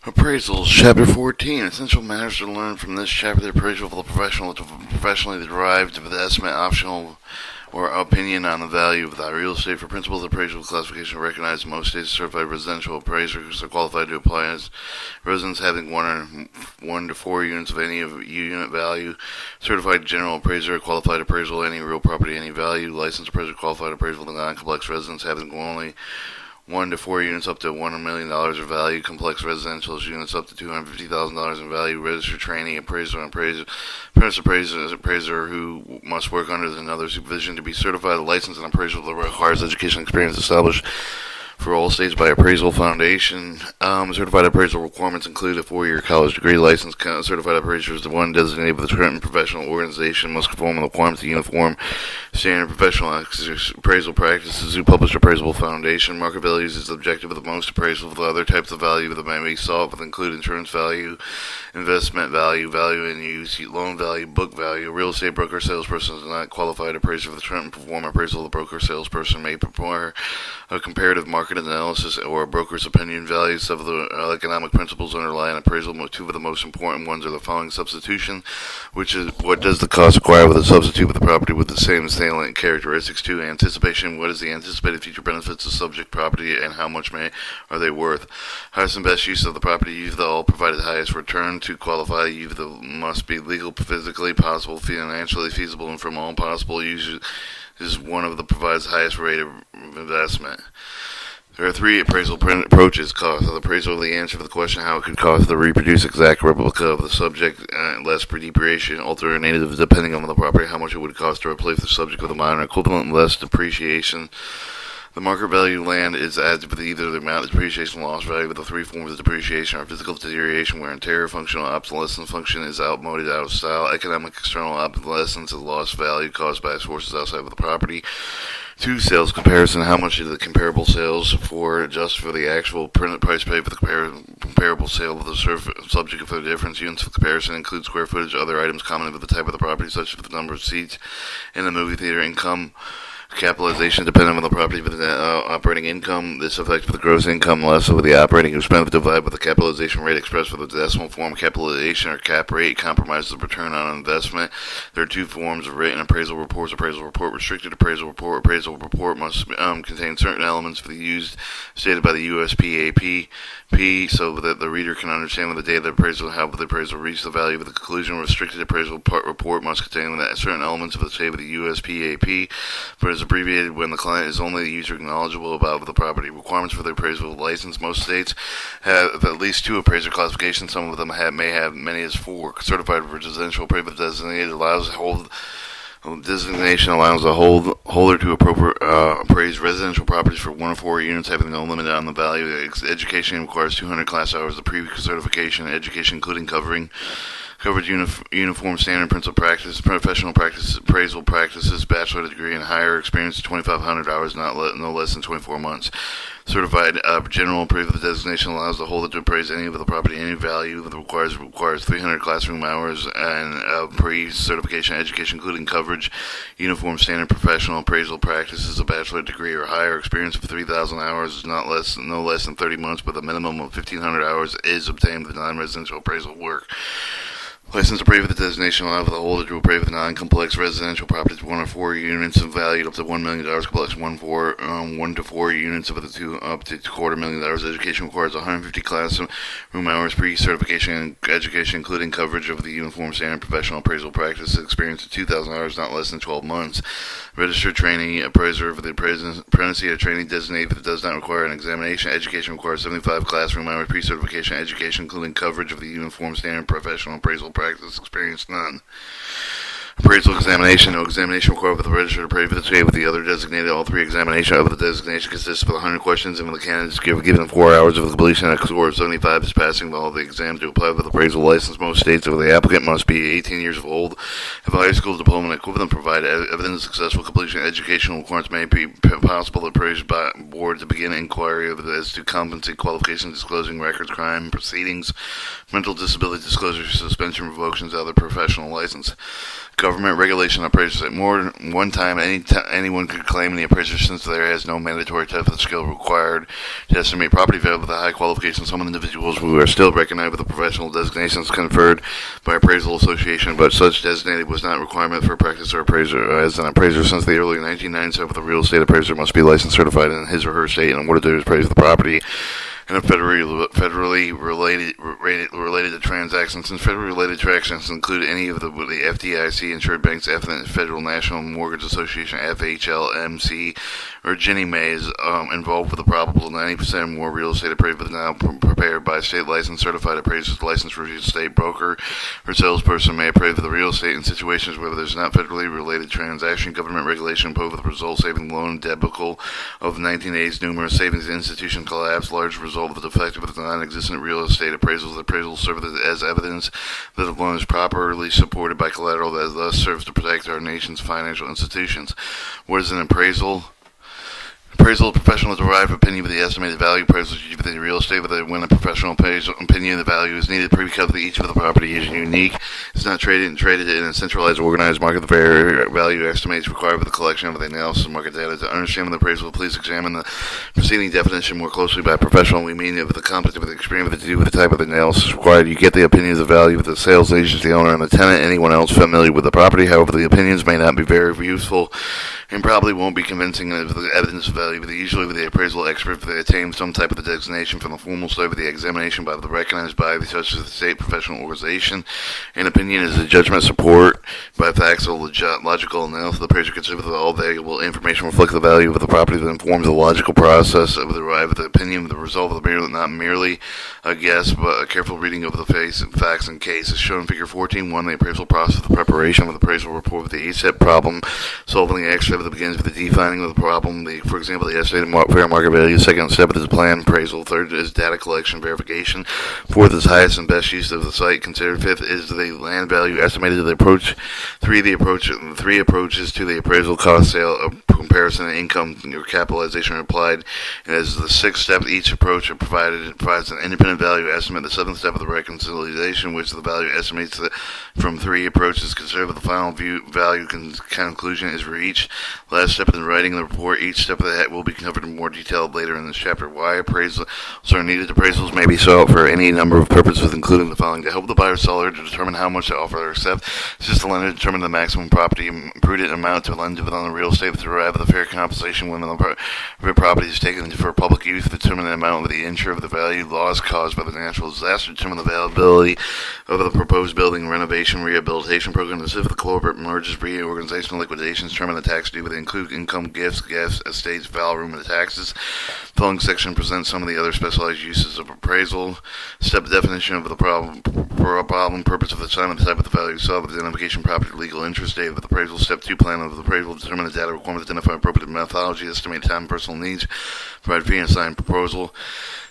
Appraisals, Chapter 14. Essential matters to learn from this chapter. The appraisal of the professional to professionally derived of the estimate, optional or opinion on the value of the real estate. For principles of appraisal classification recognized in most states, certified residential appraisers are qualified to apply as residents having one to four units of any unit value. Certified general appraiser, qualified appraisal, any real property, any value. Licensed appraiser, qualified appraisal of non-complex residents having only 1 to 4 units up to $1 million of value. Complex residential units up to $250,000 in value. Registered trainee appraiser and appraiser who must work under another supervision to be certified. A license and appraisal that requires education experience established for all states by Appraisal Foundation. Certified appraisal requirements include a 4-year college degree. Licensed certified appraiser is the one designated by the Trenton Professional Organization, must conform to the requirements of uniform standard professional appraisal practices who publish Appraisal Foundation. Market values is the objective of the most appraisal of the other types of value that may be sought, with include insurance value, investment value, value in use, loan value, book value. A real estate broker salesperson is not qualified appraiser for the Trenton perform appraisal. The broker salesperson may prepare a comparative market analysis or a broker's opinion. Values of the economic principles underlying appraisal. Two of the most important ones are the following: substitution, which is what does the cost acquired with a substitute with the property with the same salient characteristics. 2, anticipation, what is the anticipated future benefits of subject property and how much are they worth. Highest and best use of the property. Use the all provided highest return. To qualify, use the must be legal, physically possible, financially feasible, and from all possible uses is one of the provides highest rate of investment. There are 3 appraisal approaches. Cost of the appraisal, the answer to the question how it could cost to reproduce exact replica of the subject, less depreciation. Alternative, depending on the property, how much it would cost to replace the subject with a minor equivalent, less depreciation. The market value of land is adds with either the amount of depreciation and loss value, but the 3 forms of depreciation are physical deterioration, wear and tear. Functional obsolescence, function is outmoded, out of style. Economic external obsolescence is lost value caused by sources outside of the property. 2, sales comparison, how much is the comparable sales for just for the actual printed price paid for the comparable sale of the subject for the difference. Units of comparison include square footage, other items common with the type of the property, such as the number of seats in the movie theater. Income capitalization dependent on the property with the operating income. This affects the gross income less over the operating expense divided by the capitalization rate expressed with the decimal form. Capitalization or cap rate compromises the return on investment. There are 2 forms of written appraisal reports. Appraisal report, restricted appraisal report. Appraisal report must contain certain elements for the used stated by the USPAP so that the reader can understand with the data of the appraisal how the appraisal reached the value of the conclusion. Restricted appraisal report must contain certain elements of the state of the USPAP, but is abbreviated when the client is only the user knowledgeable about the property. Requirements for the appraisal license. Most states have at least 2 appraiser classifications. Some of them may have many as 4. Certified residential appraiser designated designation allows the holder to appraise residential properties for 1 or 4 units, having no limit on the value. Education requires 200 class hours of pre-certification education, including coverage uniform standard principal practice, professional practice, appraisal practices, bachelor degree, and higher experience, 2,500 hours, no less than 24 months. Certified general appraiser designation allows the holder to appraise any of the property, any value that requires 300 classroom hours and pre-certification education, including coverage, uniform standard professional appraisal practices, a bachelor degree or higher experience of 3,000 hours, no less than 30 months, but a minimum of 1,500 hours is obtained with non-residential appraisal work. License appraiser with the designation allows the holder to appraise with non-complex residential properties 1 or 4 units of value up to $1 million. Complex 1 to 4 units of up to $250,000. Education requires 150 classroom hours pre-certification education, including coverage of the uniform standard professional appraisal practice. Experience of 2,000 hours, not less than 12 months. Registered trainee appraiser for the apprentice at training designated that does not require an examination. Education requires 75 classroom hours pre-certification education, including coverage of the uniform standard professional appraisal practice. Experience none. Appraisal examination. No examination required with the registered appraiser with the other designated. All 3 examinations of the designation consists of 100 questions, and when the candidates given 4 hours of completion, a score of 75 is passing all the exams to apply for the appraisal license. Most states where the applicant must be 18 years old, have a high school diploma and equivalent, provide evidence of successful completion. Educational requirements may be possible. The appraisal board to begin inquiry as to competency, qualifications, disclosing records, crime proceedings, mental disability disclosure, suspension, revocations, other professional license. Government regulation appraisers. At more than one time, anyone could claim the appraiser, since there is no mandatory technical skill required to estimate property value with a high qualification. Some individuals who are still recognized with the professional designations conferred by appraisal association, but such designated was not a requirement for a practice or appraiser. As an appraiser since the early 1990s, with a real estate appraiser must be licensed, certified in his or her state, and awarded to appraise the property and federally related to transactions. Since federally related transactions include any of the FDIC insured banks, Federal National Mortgage Association, FHLMC, or Ginnie Mae's, involved with a probable 90% or more real estate appraisal now prepared by state licensed certified appraisers. Licensed real estate broker or salesperson may appraise the real estate in situations where there's not federally related transaction. Government regulation imposed with the result saving loan debacle of the 1980s. Numerous savings institutions collapsed. Large result of the defective with non-existent real estate appraisals. Appraisals serve as evidence that the loan is properly supported by collateral that thus serves to protect our nation's financial institutions. What is an appraisal? Appraisal of professional derived opinion with the estimated value. Appraisal is used within real estate when a professional opinion of the value is needed because each of the property is unique. It's not traded in a centralized, organized market. The fair value estimates required for the collection of the analysis of market data. To understand the appraisal, please examine the preceding definition more closely. By professional, we mean with the competence, with the experience, with the to do with the type of analysis required. You get the opinions of value with the sales agent, the owner, and the tenant, anyone else familiar with the property. However, the opinions may not be very useful and probably won't be convincing of the evidence of value, but usually with the appraisal expert, they attain some type of designation from the formal study of the examination by the recognized body such as the state professional organization. An opinion is a judgment support by facts or logical analysis. The appraiser considers that all valuable information reflects the value of the property that informs the logical process of the derived the opinion. The result of the not merely a guess, but a careful reading of the facts and cases. Shown in Figure 14.1, the appraisal process, the preparation of the appraisal report with the 8-step problem solving the excerpt that begins with the defining of the problem. For example, the estimated fair market value. Second step is plan appraisal. Third is data collection verification. Fourth is highest and best use of the site considered. Fifth is the land value estimated to the approach. Three approaches to the appraisal: cost, sale, comparison, and income or capitalization are applied. And as the sixth step, each approach provides an independent value estimate. The seventh step of the reconciliation, which the value estimates from three approaches considered with the final value conclusion is reached. Last step in writing the report. Each step of that will be covered in more detail later in this chapter. Why appraisals are needed. Appraisals may be sought for any number of purposes, including the following: to help the buyer or seller to determine how much to offer or accept, assist the lender to determine the maximum property prudent amount to lend on the real estate, to derive the fair compensation when the property is taken for public use, to determine the amount of the insured of the value loss caused by the natural disaster, determine the availability of the proposed building renovation rehabilitation program, to assist the corporate mergers, reorganization, liquidations, determine the tax due, with include income, gifts, estates, file room, and taxes. The following section presents some of the other specialized uses of appraisal. Step definition of the problem, purpose of the assignment, type of the value solved, identification, property, legal interest, date of the appraisal. Step 2, plan of the appraisal, determine the data requirements, identify appropriate methodology, estimate time, personal needs, provide fee and assign proposal.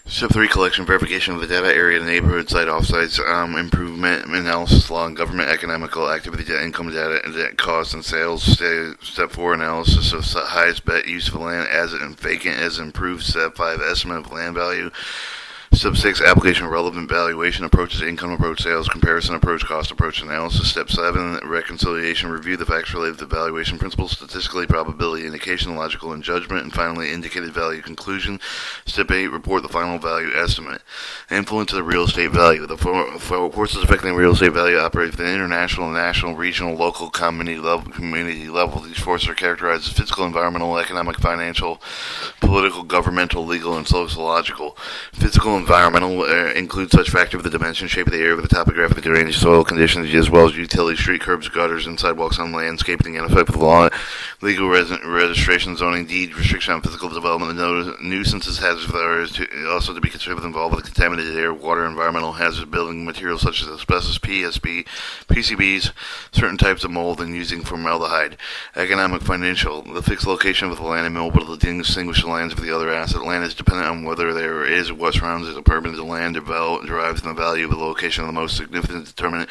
Step 3, collection, verification of the data, area, neighborhood, site, offsites, improvement, analysis, law, and government, economical activity data, income data, costs, and sales. Step 4, analysis of highest bet use of land as vacant as improved. Step 5, estimate of land value. Step 6, application of relevant valuation approaches, income approach, sales, comparison approach, cost approach, analysis. Step 7, reconciliation, review the facts related to valuation principles, statistically, probability, indication, logical, and judgment, and finally, indicated value conclusion. Step 8, report the final value estimate. Influence of the real estate value. The forces affecting real estate value operate at the international, national, regional, local, community level. These forces are characterized as physical, environmental, economic, financial, political, governmental, legal, and sociological. Physical environmental includes such factors of the dimension, shape of the area, with the topographic, the drainage, soil conditions, as well as utilities, street curbs, gutters, and sidewalks on landscaping, and effect of the law, legal registration, zoning, deed, restriction on physical development, nuisances, hazards of the area, also to be considered involved with contaminated air, water, environmental hazards, building materials such as asbestos, PCBs, certain types of mold, and using formaldehyde. Economic, financial, the fixed location of the land and mobile to distinguish the lands of the other asset. Land is dependent on whether there is or what surrounds as a permanent the land derives from the value of the location of the most significant determinant,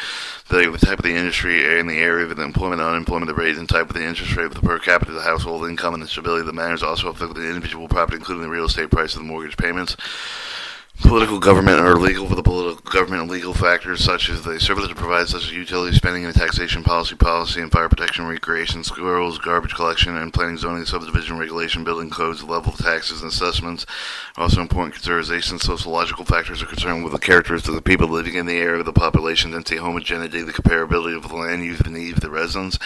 the type of the industry and the area of the employment, unemployment, the rate and type of the interest rate, the per capita, the household income, and the stability of the matters also affect the individual property, including the real estate price of the mortgage payments. Political government or legal for the political government and legal factors such as they serve to provide such as utility spending and taxation policy and fire protection, recreation, schools, garbage collection and planning, zoning, subdivision regulation, building codes, level taxes and assessments. Also important considerations. Sociological factors are concerned with the characteristics of the people living in the area of the population, density, homogeneity, the comparability of the land use, the needs of the residents.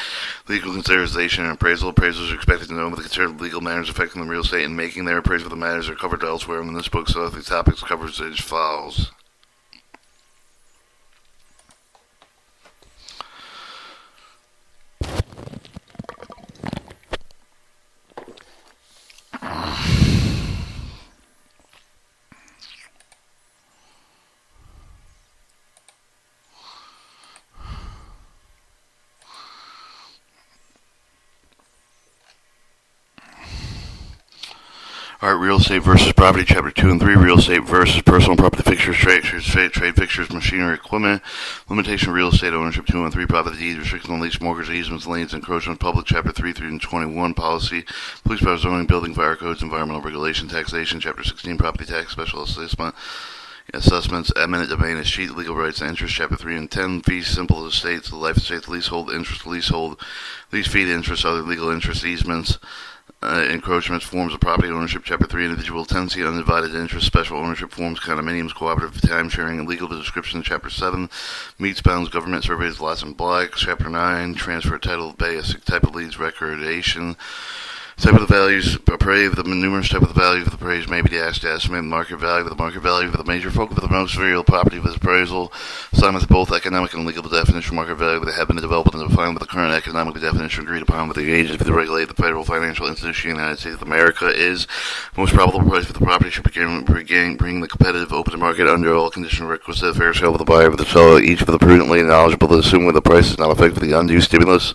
Legal consideration and appraisal. Appraisals are expected to know the concerned legal matters affecting the real estate and making their appraisal of the matters are covered elsewhere in this book, so the topics covered as follows. Alright, real estate versus property, chapter 2 and 3, real estate versus personal property fixtures, trade fixtures, machinery, equipment, limitation of real estate ownership, 2 and 3, property deeds, restrictions on lease, mortgage, easements, liens, encroachment, public, chapter 3 through 21, policy, police power, zoning, building, fire codes, environmental regulation, taxation, chapter 16, property tax, special assessments, eminent domain, estate, legal rights and interest, chapter 3 and 10, fees, simple estates, life estate, leasehold, interest, leasehold, lease fee, interest, other legal interest, easements, encroachments, forms of property ownership, chapter 3, individual tenancy, undivided interest, special ownership forms, condominiums, cooperative time-sharing, and legal description, chapter 7, meets, bounds, government surveys, lots and blocks, chapter 9, transfer title, basic type of leads, recordation, type of the values, appraised, the numerous type of the value of the appraised may be asked to estimate the market value of the major focus of the most real property of this appraisal, assignments of both economic and legal definition of market value that have been developed and defined with the current economic definition agreed upon with the agency to regulate the federal financial institution in the United States of America is most probable price for the property should bring the competitive open market under all conditions requisite fair sale of the buyer with the seller, each of the prudently knowledgeable to assume when the price is not affected by the undue stimulus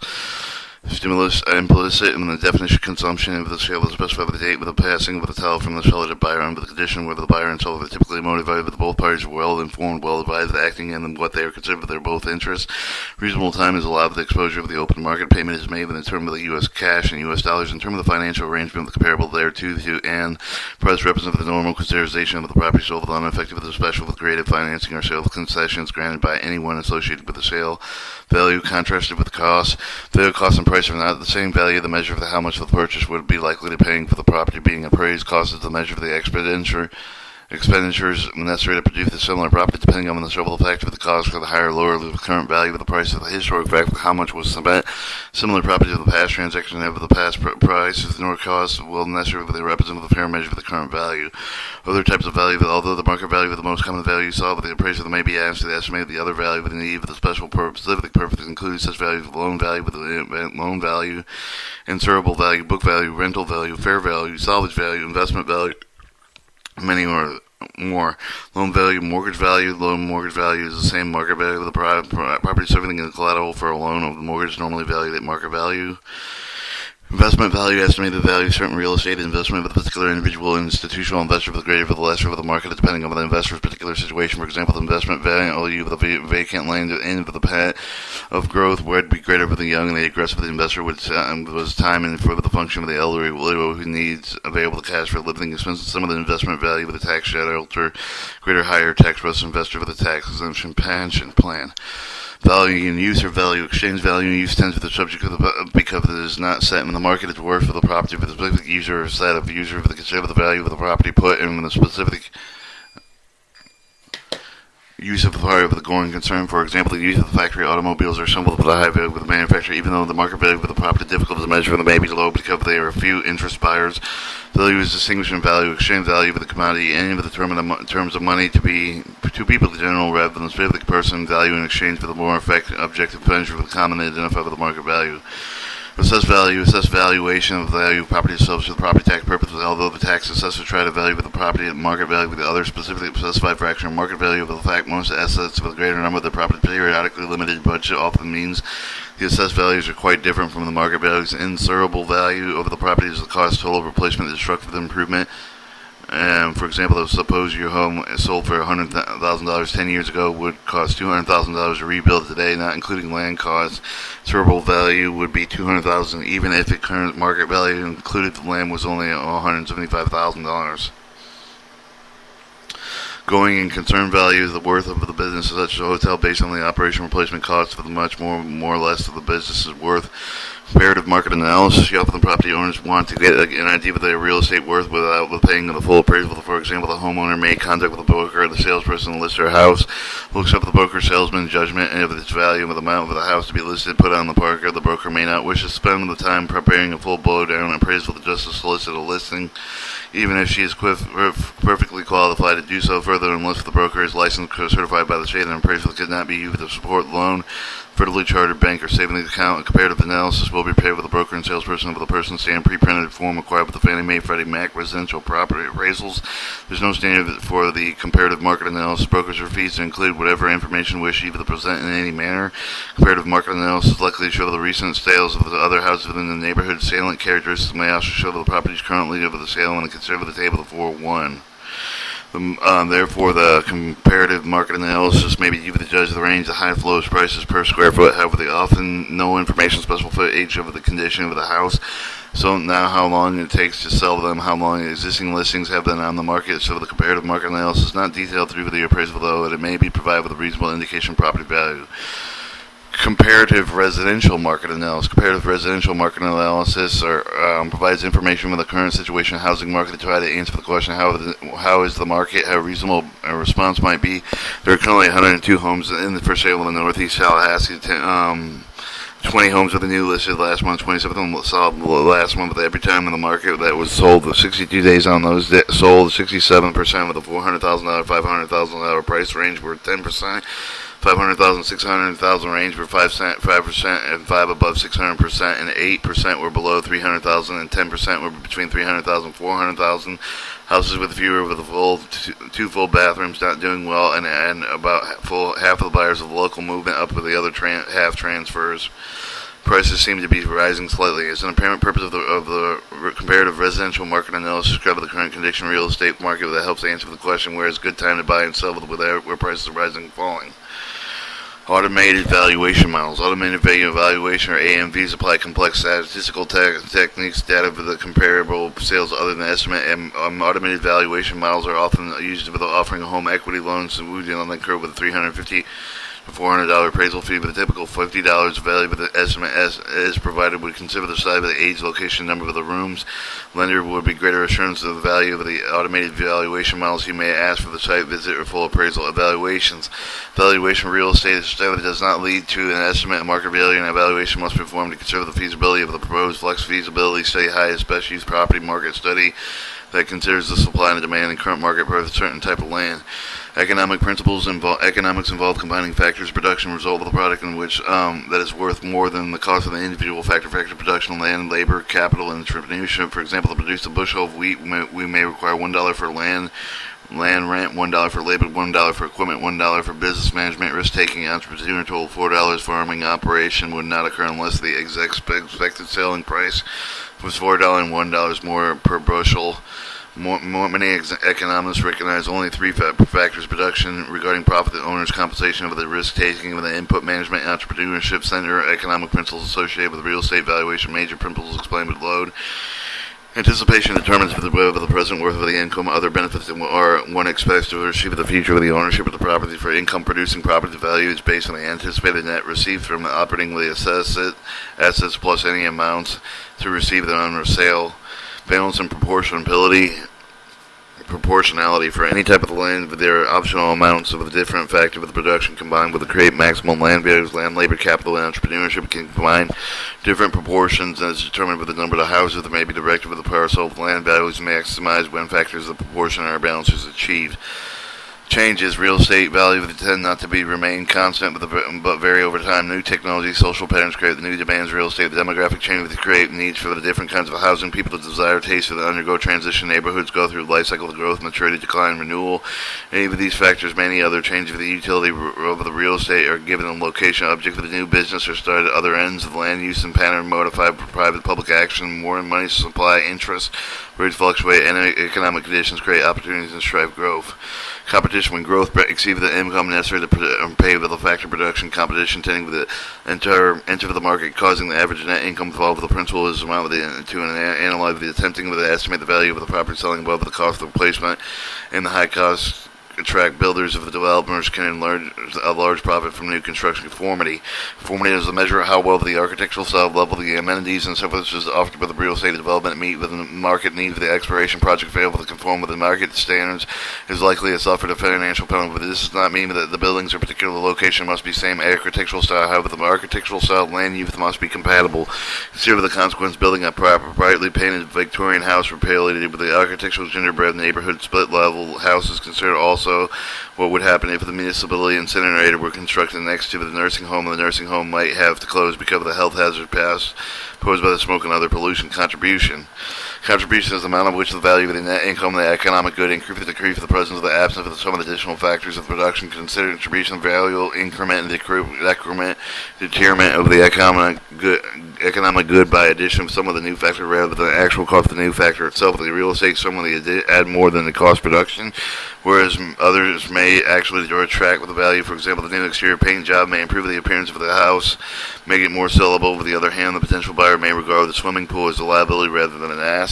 implicit in the definition of consumption of the sale is specified with the date with the passing of the title from the seller to buyer and with the condition whether the buyer and seller are typically motivated with both parties are well informed, well advised, acting in what they are considered for their both interests. Reasonable time is allowed for the exposure of the open market. Payment is made within the term of the U.S. cash and U.S. dollars in terms of the financial arrangement with the comparable thereto and price representative of the normal consideration of the property sold with unaffected with the special with creative financing or sale of concessions granted by anyone associated with the sale. Value contrasted with the cost. Value, cost, and price are not the same value. The measure of how much the purchase would be likely to paying for the property being appraised. Cost is the measure of the expenditures necessary to produce the similar property depending on the several factors of the cost for the higher or lower of the current value of the price of the historic fact of how much was spent. Similar property of the past transaction of the past price nor cost will necessarily represent the fair measure of the current value. Other types of value, although the market value of the most common value solved with the appraisal may be asked to estimate the other value with the need of the specific purpose includes such values of loan value with the loan value, insurable value, book value, rental value, fair value, salvage value, investment value, many more. Loan value, mortgage value. Loan mortgage value is the same market value of the property serving as collateral for a loan of the mortgage normally valued at market value. Investment value, estimated value of certain real estate investment with a particular individual institutional investor for the greater for the lesser of the market depending on the investor's particular situation. For example, the investment value of the vacant land at the end of the path of growth would be greater for the young and the aggressive the investor was time and for the function of the elderly widow who needs available cash for living expenses. Some of the investment value with the tax shelter, greater higher tax plus investor for the tax exemption pension plan. Value and use or value exchange. Value and use tends to be the subject of the because it is not set in the market. It's worth for the property for the specific user or set of user for the consider the value of the property put in the specific use of the part of the going concern. For example, the use of the factory automobiles are similar to the high value of the manufacturer, even though the market value of the property is difficult to measure and may be low because there are few interest buyers. Value is distinguished from value, exchange value of the commodity, any of the terms of money to be two people in general rather than a specific person. Value in exchange for the more objective measure of the common identifier of the market value. Assess value, assess valuation of the value of property itself for the property tax purposes, although the tax assessor try to value the property at market value with the other specifically specified fraction of market value of the fact most assets with a greater number of the property periodically limited budget often means the assessed values are quite different from the market values. Insurable value of the property is the cost total of replacement destructive improvement. For example, suppose your home is sold for $100,000 10 years ago, would cost $200,000 to rebuild today, not including land costs. Insurable value would be $200,000, even if the current market value included the land was only $175,000. Going and concern value is the worth of the business, such as a hotel, based on the operation replacement cost of the much more or less of the business's worth. Comparative market analysis. You often the property owners want to get an idea of their real estate worth without paying the full appraisal. For example, the homeowner may contact with the broker or the salesperson to list their house, looks up the broker salesman's judgment and if its value of the amount of the house to be listed put on the market. The broker may not wish to spend the time preparing a full blowdown appraisal just to solicit a listing, even if she is perfectly qualified to do so. Further, unless the broker is licensed or certified by the state, an appraisal cannot be used to support the loan, federally chartered bank, or savings account. A comparative analysis will be prepared with the broker and salesperson of the person stamp pre-printed form acquired with the Fannie Mae Freddie Mac residential property appraisals. There's no standard for the comparative market analysis. Brokers are fees to include whatever information wish either to present in any manner. Comparative market analysis is likely to show the recent sales of the other houses within the neighborhood. Salient characteristics may also show the properties currently over the sale and consider the table of 4.1. Therefore, the comparative market analysis may be used to judge the range of high flows prices per square foot. However, they often no information special for each of the condition of the house. So now how long it takes to sell them, how long existing listings have been on the market. So the comparative market analysis is not detailed through the appraisal, though it may be provided with a reasonable indication of property value. Comparative residential market analysis. Comparative residential market analysis provides information on the current situation of the housing market to try to answer the question, how is the market, how reasonable a response might be. There are currently 102 homes for sale in the Northeast Tallahassee. 20 homes with the new listed last month, 27 of them sold last month. With every time in the market that was sold, the 62 days on those sold, 67% with a $400,000, $500,000 price range were 10%. 500,000, 600,000 range were 5%, and 5 above 600%, and 8% were below 300,000, and 10% were between 300,000 and 400,000. Houses with fewer with two full bathrooms not doing well, and about half of the buyers of the local movement up with the other half transfers. Prices seem to be rising slightly. As an apparent purpose of the comparative residential market analysis, describe the current condition of real estate market that helps answer the question where is a good time to buy and sell where prices are rising and falling. Automated valuation models. Automated value evaluation, or AMVs, apply complex statistical techniques, data for the comparable sales other than estimate, and automated valuation models are often used for offering a home equity loan, so we will incur with a $350 to $400 appraisal fee, but a typical $50 value of the estimate is provided would consider the size of the age, location, number of the rooms. Lender would be greater assurance of the value of the automated valuation models. You may ask for the site visit or full appraisal evaluations. Valuation of real estate is that does not lead to an estimate of market value, and evaluation must be performed to consider the feasibility of the proposed flex feasibility study, highest best use property market study that considers the supply and demand in current market for a certain type of land. Economics involve combining factors, production result of the product in which that is worth more than the cost of the individual factor production, land, labor, capital, and entrepreneurship. For example, to produce a bushel of wheat, we may require $1 for land rent, $1 for labor, $1 for equipment, $1 for business management, risk-taking, entrepreneur total, $4 farming operation would not occur unless the expected selling price was $4 and $1 more per bushel. Many economists recognize only three factors: production, regarding profit, the owner's compensation of the risk-taking, with the input management, entrepreneurship, center, economic principles associated with real estate valuation, major principles explained below. Anticipation determines whether the present worth of the income, other benefits that one expects to receive in the future with the ownership of the property. For income-producing property, value is based on the anticipated net received from operating the assets plus any amounts to receive them on sale. Balance and proportionality for any type of land, there are optional amounts of the different factor with the production combined with the create maximum land values. Land, labor, capital, and entrepreneurship can combine different proportions, and is determined with the number of houses that may be directed with the parcel of land values maximized when factors of proportion or balance is achieved. Changes. Real estate value tend not to remain constant, but vary over time. New technology, social patterns create the new demands of real estate. The demographic changes create needs for the different kinds of housing. People desire taste for the undergo transition. Neighborhoods go through life cycle of growth, maturity, decline, renewal. Any of these factors, many other changes of the utility of the real estate are given a location, object for the new business, or started at other ends of land use and pattern modified private public action. More money supply, interest rates fluctuate, and economic conditions create opportunities and strive growth. Competition. When growth exceeds the income necessary to pay with the factor production, competition tending to enter the market, causing the average net income fall with the principal is amount to analyze the attempting to estimate the value of the property selling above the cost of replacement and the high cost attract builders if the developers can enlarge a large profit from new construction conformity. Conformity is the measure of how well the architectural style, level, the amenities, and services offered by the real estate development meet with the market needs of the exploration project available to conform with the market standards is likely to suffer a financial penalty, but this does not mean that the buildings or particular location must be same architectural style. However, the architectural style land use must be compatible. Consider the consequence: building a brightly painted Victorian house regulated with the architectural gingerbread neighborhood split level house is considered also what would happen if the municipality incinerator were constructed next to the nursing home, and the nursing home might have to close because of the health hazard posed by the smoke and other pollution. Contribution. Contribution is the amount of which the value of the net income of the economic good increase or decrease for the presence of the absence of some of the additional factors of production. Consider contribution value, increment, and decrement, deterrent of the economic good by addition of some of the new factor rather than the actual cost of the new factor itself. The real estate somewhat add more than the cost production, whereas others may actually detract with the value. For example, the new exterior paint job may improve the appearance of the house, make it more sellable. On the other hand, the potential buyer may regard the swimming pool as a liability rather than an asset.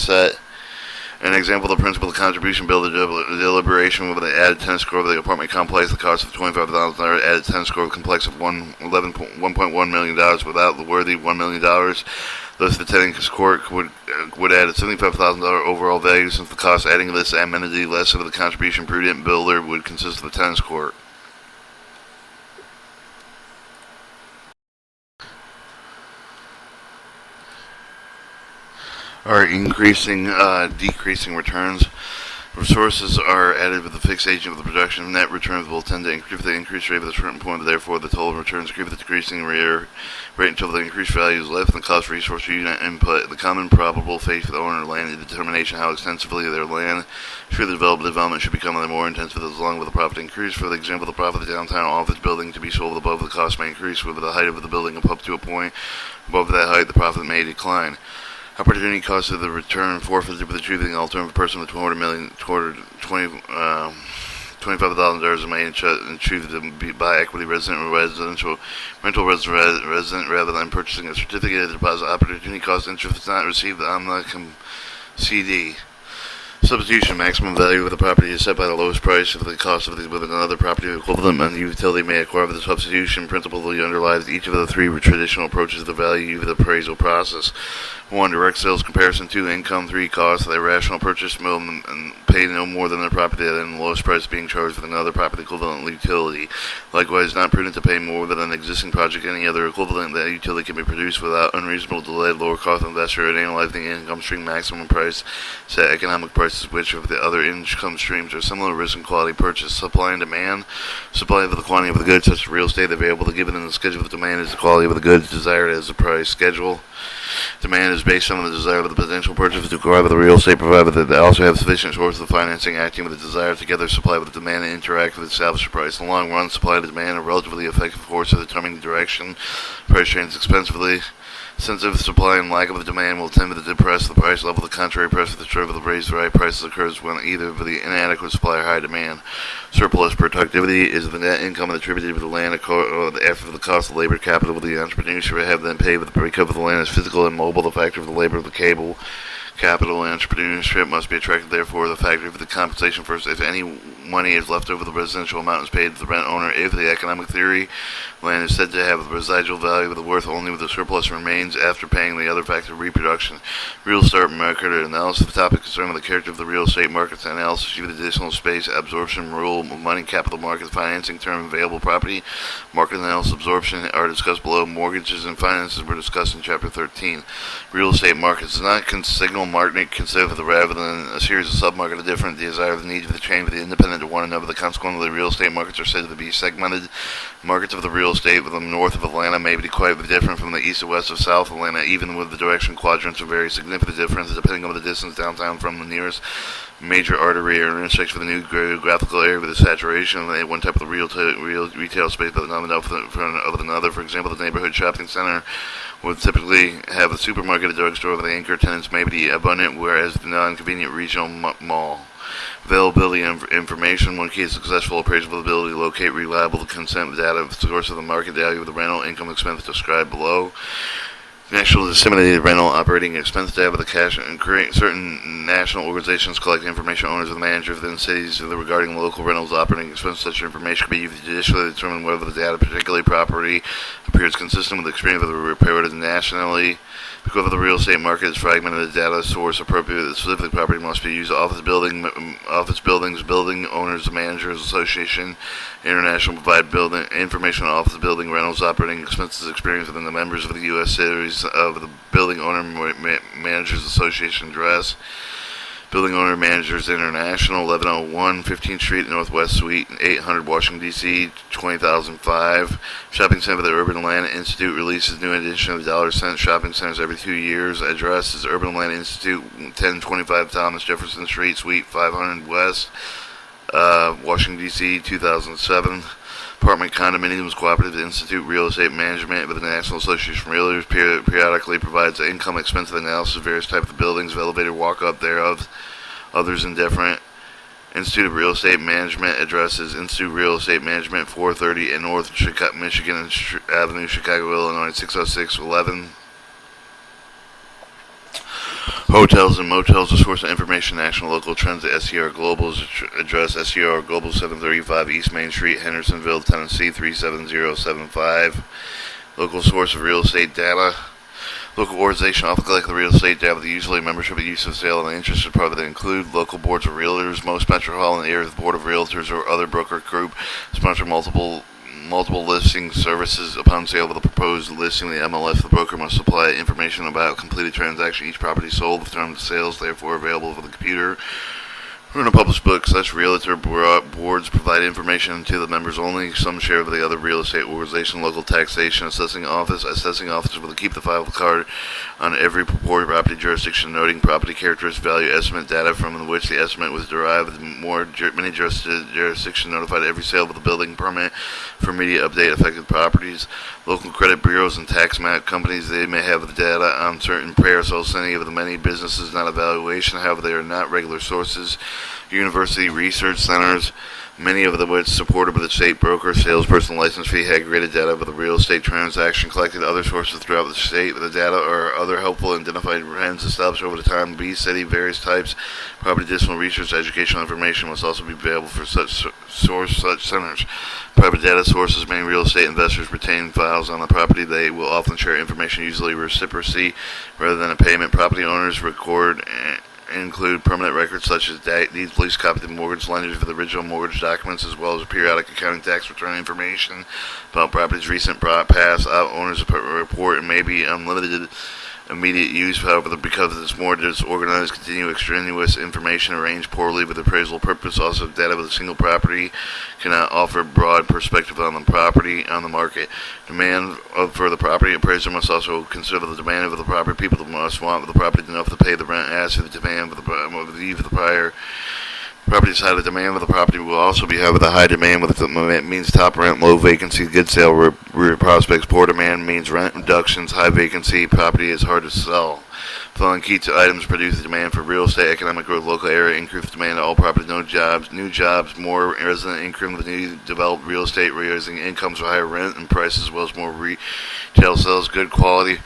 An example of the principle of contribution bill, the deliberation with the added tennis court of the apartment complex, the cost of $25,000 added tennis court complex of $1.1 million without the worthy $1 million. Thus, the tennis court would add a $75,000 overall value, since the cost adding this amenity less of the contribution prudent builder would consist of a tennis court. Are decreasing returns. Resources are added with the fixed agent of the production. Net returns will tend to increase the increased rate at a certain point, but therefore the total returns increase with the decreasing rate until the increased value is less than the cost of resource unit input. The common probable fate for the owner of land is the determination how extensively their land should development should become more intensive as long as the profit increase. For example, the profit of the downtown office building to be sold above the cost may increase with the height of the building up to a point. Above that height, the profit may decline. Opportunity cost of the return forfeited with achieving the alternative person with $25,000 may achieve to buy equity residential rental resident rather than purchasing a certificate of deposit. Opportunity cost interest is not received on the CD. Substitution. Maximum value of the property is set by the lowest price of the cost of with another property equivalent, and the utility may acquire the substitution principle that underlies each of the three traditional approaches to the value of the appraisal process. 1. Direct sales comparison. 2. Income. 3. Cost. The rational purchase will and pay no more than the property and the lowest price being charged for another property equivalent utility. Likewise, not prudent to pay more than an existing project any other equivalent that utility can be produced without unreasonable delay. Lower cost investor and analyzing the income stream maximum price set economic prices which of the other income streams are similar risk and quality purchase. Supply and demand. Supply of the quantity of the goods such as real estate available to given in the schedule of the demand is the quality of the goods desired as the price schedule. Demand is based on the desire of the potential purchaser to acquire the real estate, provided that they also have sufficient sources of financing acting with the desire together supply with the demand and interact with the established price. In the long run, supply and demand are relatively effective force of determining the direction price changes expensively. Sensitive supply and lack of the demand will tend to depress the price level. The contrary pressure to serve the raise the right prices occurs when either of the inadequate supply or high demand. Surplus productivity is the net income attributed to the land after the cost of labor capital with the entrepreneur should have then paid with the breakup of the land is physical and mobile. The factor of the labor of the cable capital and entrepreneurship must be attracted. Therefore, the factor of the compensation first. If any money is left over, the residential amount is paid to the rent owner. If the economic theory land is said to have the residual value of the worth only with the surplus remains after paying the other factor of reproduction. Real estate market analysis. The topic concerning the character of the real estate markets analysis with additional space absorption rule, money, capital markets, financing term, available property, market analysis, absorption are discussed below. Mortgages and finances were discussed in chapter 13. Real estate markets is not signal market considered rather than a series of submarkets different desire of the needs of the chain of the independent of one another. The consequence of the real estate markets are said to be segmented. Markets of the real estate with the north of Atlanta may be quite different from the east and west of South Atlanta, even with the direction quadrants are very significant differences depending on the distance downtown from the nearest major artery or intersection for the new geographical area with the saturation of one type of the real retail space but not enough of another. For example, the neighborhood shopping center would typically have a supermarket, a drugstore, where the anchor tenants may be abundant, whereas the non-convenient regional mall. Availability of information. One key to successful appraisal ability to locate reliable consent data source of the market value of the rental income expense described below. National Disseminated Rental Operating Expense data with the cash and create certain national organizations collect information owners and managers within cities regarding local rentals operating expenses. Such information can be used judicially to determine whether the data, particularly property, appears consistent with the experience of the reported nationally. Because the real estate market is fragmented, the data source appropriate to the specific property must be used. Office buildings, building owners, managers association, international provide building information on office building rentals operating expenses experienced within the members of the U.S. series of the Building Owner Managers Association address. Building Owner Managers International, 1101 15th Street, Northwest Suite, 800 Washington, D.C., 20005. Shopping Center for the Urban Land Institute releases new edition of the Dollar Cent shopping centers every 2 years. Address is Urban Land Institute, 1025 Thomas Jefferson Street, Suite 500 West, Washington, D.C., 2007. Apartment Condominiums Cooperative Institute Real Estate Management with the National Association of Realtors periodically provides income expense analysis of various types of buildings, elevator walk-up thereof, others indifferent. Institute of Real Estate Management addresses Institute of Real Estate Management, 430 in North Michigan Avenue, Chicago, Illinois, 60611. Hotels and motels, a source of information, national local trends at SCR Global's address, SCR Global 735 East Main Street, Hendersonville, Tennessee, 37075. Local source of real estate data. Local organization often collect the real estate data with the usually membership, use of sale, and the interested party that include local boards of realtors. Most metropolitan areas, the board of realtors or other broker group sponsor multiple listing services. Upon sale of the proposed listing, the MLS, the broker must supply information about completed transaction. Each property sold, the terms of sales, therefore available for the computer. Or in a published book, such realtor boards provide information to the members only. Some share with the other real estate organization. Local taxation assessing officers will keep the file card on every purported property jurisdiction, noting property characteristic value estimate data from which the estimate was derived. Many jurisdictions notified every sale of the building permit for immediate update affected properties. Local credit bureaus and tax map companies, they may have the data on certain Apprasials sending of the many businesses, not evaluation. However, they are not regular sources. University research centers, many of them which supported by the state broker, salesperson, license fee, aggregated data of the real estate transaction, collected other sources throughout the state with the data or other helpful identified trends established over the time. B, study various types, property additional research, educational information must also be available for such centers. Private data sources, many real estate investors retain files on the property. They will often share information, usually reciprocity rather than a payment. Property owners record include permanent records such as deeds, lease copies of mortgage lenders for the original mortgage documents, as well as periodic accounting tax return information about property's recent past. Owners report and may be unlimited immediate use. However, because it's more disorganized, continue extraneous information arranged poorly with appraisal purpose. Also, data with a single property cannot offer broad perspective on the property on the market. Demand for the property appraiser must also consider the demand of the property. People must want the property enough to pay the rent as to the demand for the prior property side. The demand of the property will also be high with a high demand, with it means top rent, low vacancy, good sale prospects. Poor demand means rent reductions, high vacancy, property is hard to sell. Following key to items produce the demand for real estate, economic growth, local area, increased demand to all property, no jobs, new jobs, more resident income with new developed real estate, raising incomes for higher rent and prices, as well as more retail sales, good quality.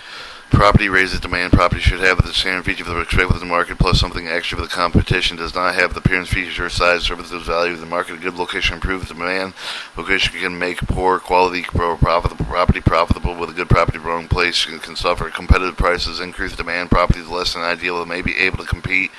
Property raises demand. Property should have the standard feature for the expected the market, plus something extra for the competition. Does not have the appearance, feature, size, services, value of the market. A good location improves demand. Location can make poor quality profitable. Property profitable with a good property wrong place can suffer. Competitive prices increase demand. Property is less than ideal and may be able to compete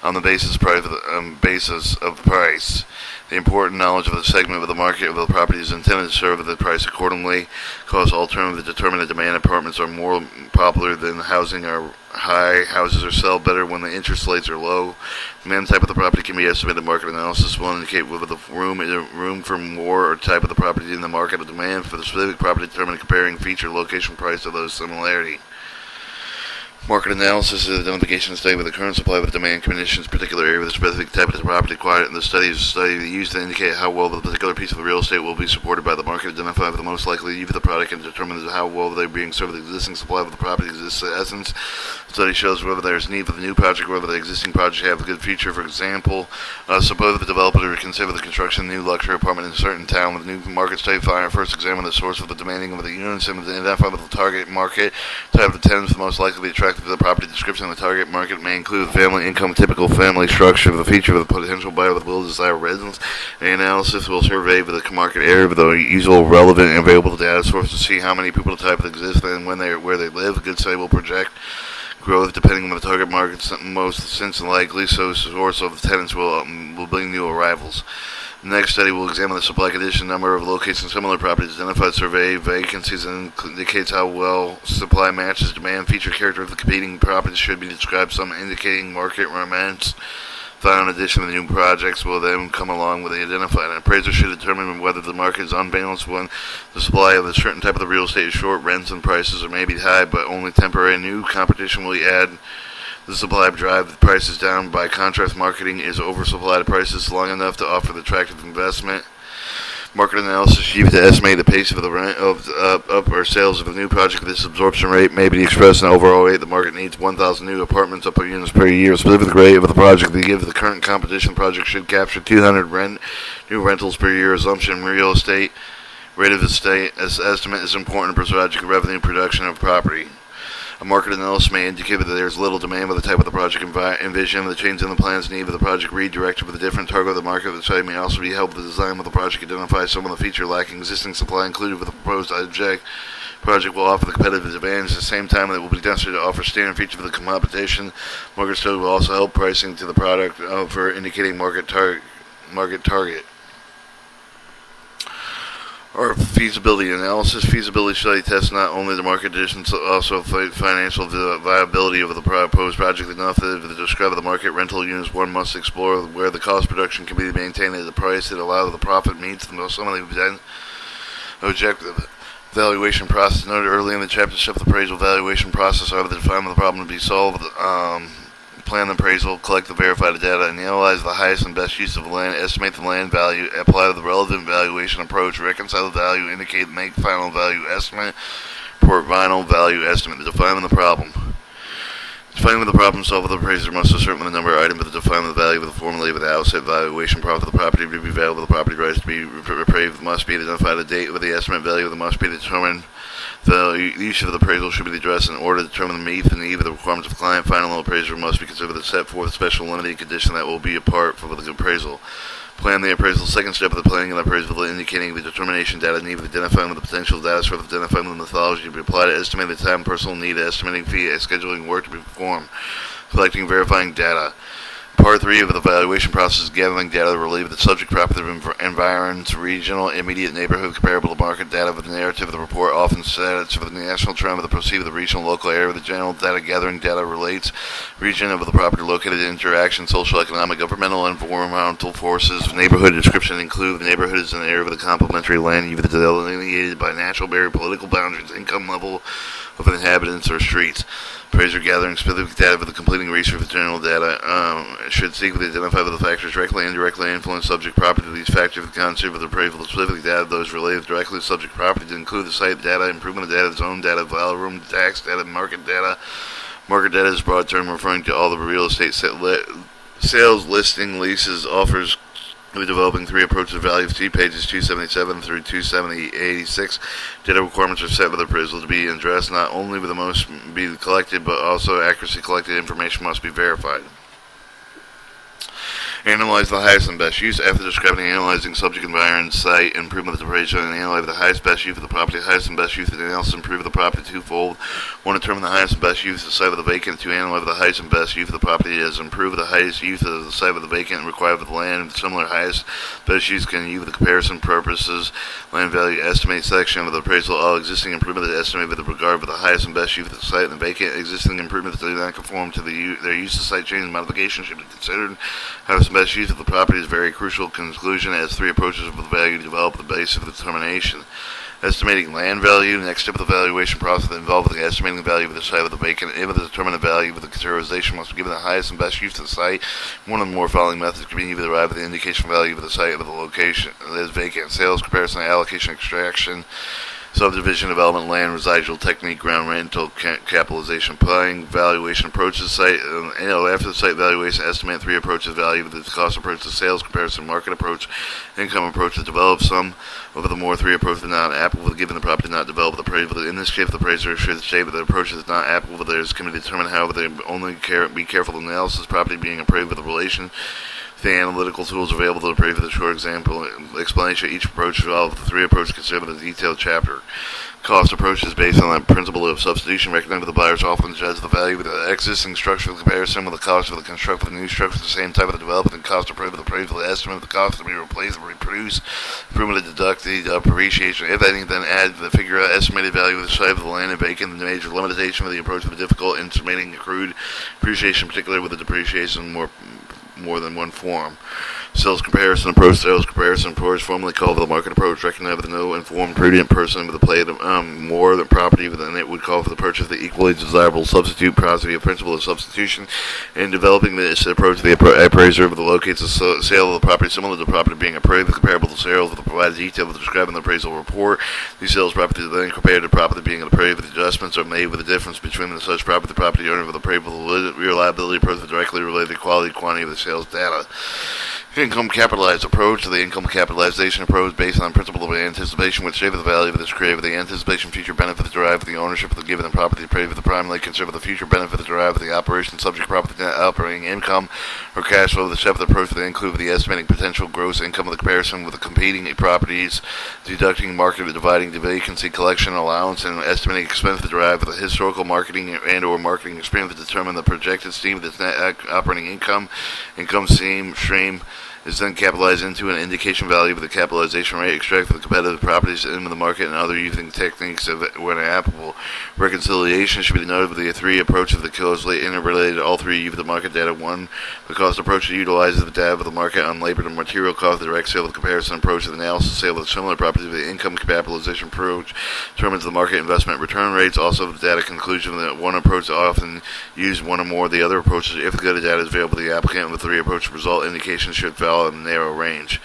on the basis of price. The important knowledge of the segment of the market of the property is intended to serve the price accordingly. Cost alternative to determine the demand. Apartments are more popular than housing are high. Houses are sell better when the interest rates are low. Demand type of the property can be estimated. Market analysis will indicate whether the room for more or type of the property in the market of demand for the specific property determined comparing feature, location, price of those similarity. Market analysis is identification of study with the current supply with demand conditions, particular area with a specific type of property acquired, and the study is a study used to indicate how well the particular piece of real estate will be supported by the market, identify the most likely use of the product, and determine how well they are being served with the existing supply of the property exists. In essence, the study shows whether there is need for the new project, whether the existing project have a good future. For example, suppose the developer to consider the construction of a new luxury apartment in a certain town with a new market study. First examine the source of the demanding of the units and identify the target market, type of the tenants most likely to be attracted to the property. Description of the target market may include family income, typical family structure, the feature of the potential buyer with will desire residence. The analysis will survey the market area with the usual relevant and available data sources to see how many people the type exist and where they live. A good study will project growth depending on the target market's most sense and likely source of tenants will bring new arrivals. The next study will examine the supply condition, number of locations, similar properties, identified survey, vacancies, and indicates how well supply matches demand. Feature character of the competing properties should be described, some indicating market romance. Final addition of the new projects will then come along with the identified. An appraiser should determine whether the market is unbalanced when the supply of a certain type of the real estate is short, rents and prices are maybe high, but only temporary. New competition will add the supply drive the prices down. By contrast, marketing is oversupplied prices long enough to offer the attractive investment. Market analysis used to estimate the pace of the rent up or sales of a new project. This absorption rate may be expressed in overall rate. The market needs 1,000 new apartments up units per year. Specific rate of the project to give the current competition project should capture 200 new rentals per year. Assumption real estate rate of estate as estimate is important for project revenue production of property. A market analysis may indicate that there is little demand for the type of the project envision. The change in the plans need of the project redirected with a different target of the market. The study may also be helped with the design of the project, identify some of the feature lacking existing supply included with the proposed object. Project will offer the competitive advantage at the same time that it will be necessary to offer standard features for the competition. Market study will also help pricing to the product for indicating market target. Or feasibility analysis. Feasibility study tests not only the market conditions, but also financial viability of the proposed project. Enough that to describe the market rental units, one must explore where the cost production can be maintained at a price that allows the profit meets some of the objective. Valuation process noted early in the chapter. Step the appraisal valuation process are to define the problem to be solved. Plan the appraisal, collect the verified data, and analyze the highest and best use of the land, estimate the land value, apply the relevant valuation approach, reconcile the value, indicate, make final value estimate, report final value estimate. Define the problem. Defining the problem solved, the appraiser must assert the number of items to define the value of the formula with the outset valuation profit of the property to be valuable. The property rights to be appraised must be identified. The date with the estimate value of the must be determined. The use of the appraisal should be addressed in order to determine the need and need of the requirements of the client. Final appraiser must be considered to set forth special limiting condition that will be a part of the appraisal. Plan the appraisal. Second step of the planning of the appraisal indicating the determination data need of identifying the potential data source, identifying the methodology to be applied to estimate the time, personal need, estimating fee, scheduling work to be performed, collecting, verifying data. Part 3 of the evaluation process is gathering data related to the subject property environs, regional, immediate neighborhood, comparable to market data with the narrative of the report, often sets for the national trend of the proceed of the regional local area. The general data gathering data relates region of the property located in interaction, social, economic, governmental, environmental forces. Neighborhood description include the neighborhood is an area of the complementary land either delineated by natural barrier, political boundaries, income level of inhabitants, or streets. Appraiser gathering specific data for the completing research of general data should seek to identify the factors directly and indirectly influence subject property. These factors of the concept of the appraisal of specific data, those related directly to subject property, to include the site data, improvement of data, zone data, value room tax data, market data. Market data is a broad term referring to all the real estate sales, listing, leases, offers. We're developing 3 approaches to value. See pages 277 through 286. Data requirements are set with appraisal to be addressed. Not only will the most be collected, but also accuracy collected information must be verified. Analyze the highest and best use. After describing and analyzing subject environment, site, improvement of the appraisal, and analyze the highest best use of the property. Highest and best use of the analysis improve the property twofold. 1. Determine the highest and best use of the site of the vacant. 2. Analyze the highest and best use of the property as improve the highest use of the site of the vacant and required of the land. Similar highest best use can use the comparison purposes. Land value estimate section of the appraisal. All existing improvements estimate with regard to the highest and best use of the site and the vacant. Existing improvements that do not conform to their use of site change and modification should be considered. Highest and best use of the property is very crucial. Conclusion as 3 approaches of the value to develop the base of the determination. Estimating land value. Next step of the valuation process involved in estimating the value of the site of the vacant. Able to determine the value of the consideration must be given the highest and best use of the site. One or more following methods can be either derived the indication value of the site of the location that is vacant. Sales, comparison, allocation, extraction, subdivision, development, land, residual technique, ground rental, capitalization, applying valuation approaches, site, after the site valuation, estimate 3 approaches, value of the cost approach, the sales comparison, market approach, income approach, to develop some over the more 3 approaches not applicable given the property not developed the appraisal. In this case, the appraiser should state that the approach is not applicable. There is can be determined, however, they only be careful analysis, property being appraised with a relation the analytical tools available to appraise. The short example explanation of each approach of the 3 approaches considered in the detailed chapter. Cost approach is based on the principle of substitution. Recognizing the buyers often judge the value of the existing structure in comparison with the cost of the construction of the new structure. The same type of the development and cost appraisal, the appraisal estimate of the cost to be replaced or reproduced. Improvement to deduct the appreciation, if any, then add the figure estimated value of the site of the land and vacant. The major limitation of the approach of the difficult estimating accrued appreciation, particularly with the depreciation more than one form. Sales comparison approach. Sales comparison approach, formerly called the market approach, recognized that no informed, prudent person with a play more than property than it would call for the purchase of the equally desirable substitute. Positive a principle of substitution. In developing this approach, the appraiser locates a sale of the property similar to the property being appraised, comparable to sales with the provided detail described in the appraisal report. These sales properties are then compared to property being appraised. The adjustments are made with the difference between the such property, the property owner with the appraisal reliability approach directly related to the quality quantity of the sales data. Income capitalized approach. The income capitalization approach based on principle of anticipation, which shape of the value of this created the anticipation future benefits derived from the ownership of the given property. Appraised the primarily consider the future benefits derived from the operation subject property net operating income or cash flow. The step of the approach will include the estimating potential gross income of the comparison with the competing properties, deducting market, dividing the vacancy collection allowance, and estimating expense derived from the historical marketing and or marketing experience to determine the projected stream of its net operating income stream is then capitalized into an indication value of the capitalization rate, extract the competitive properties in the market, and other using techniques when applicable. Reconciliation should be noted with the 3 approaches that closely interrelated. All 3 use the market data. 1, the cost approach utilizes the data of the market on labor and material cost. The direct sale of the comparison approach of the analysis sale of similar properties. The income capitalization approach determines the market investment return rates. Also, the data conclusion that one approach often use one or more of the other approaches. If the good data is available to the applicant, the 3 approach result indications should fall in a narrow range.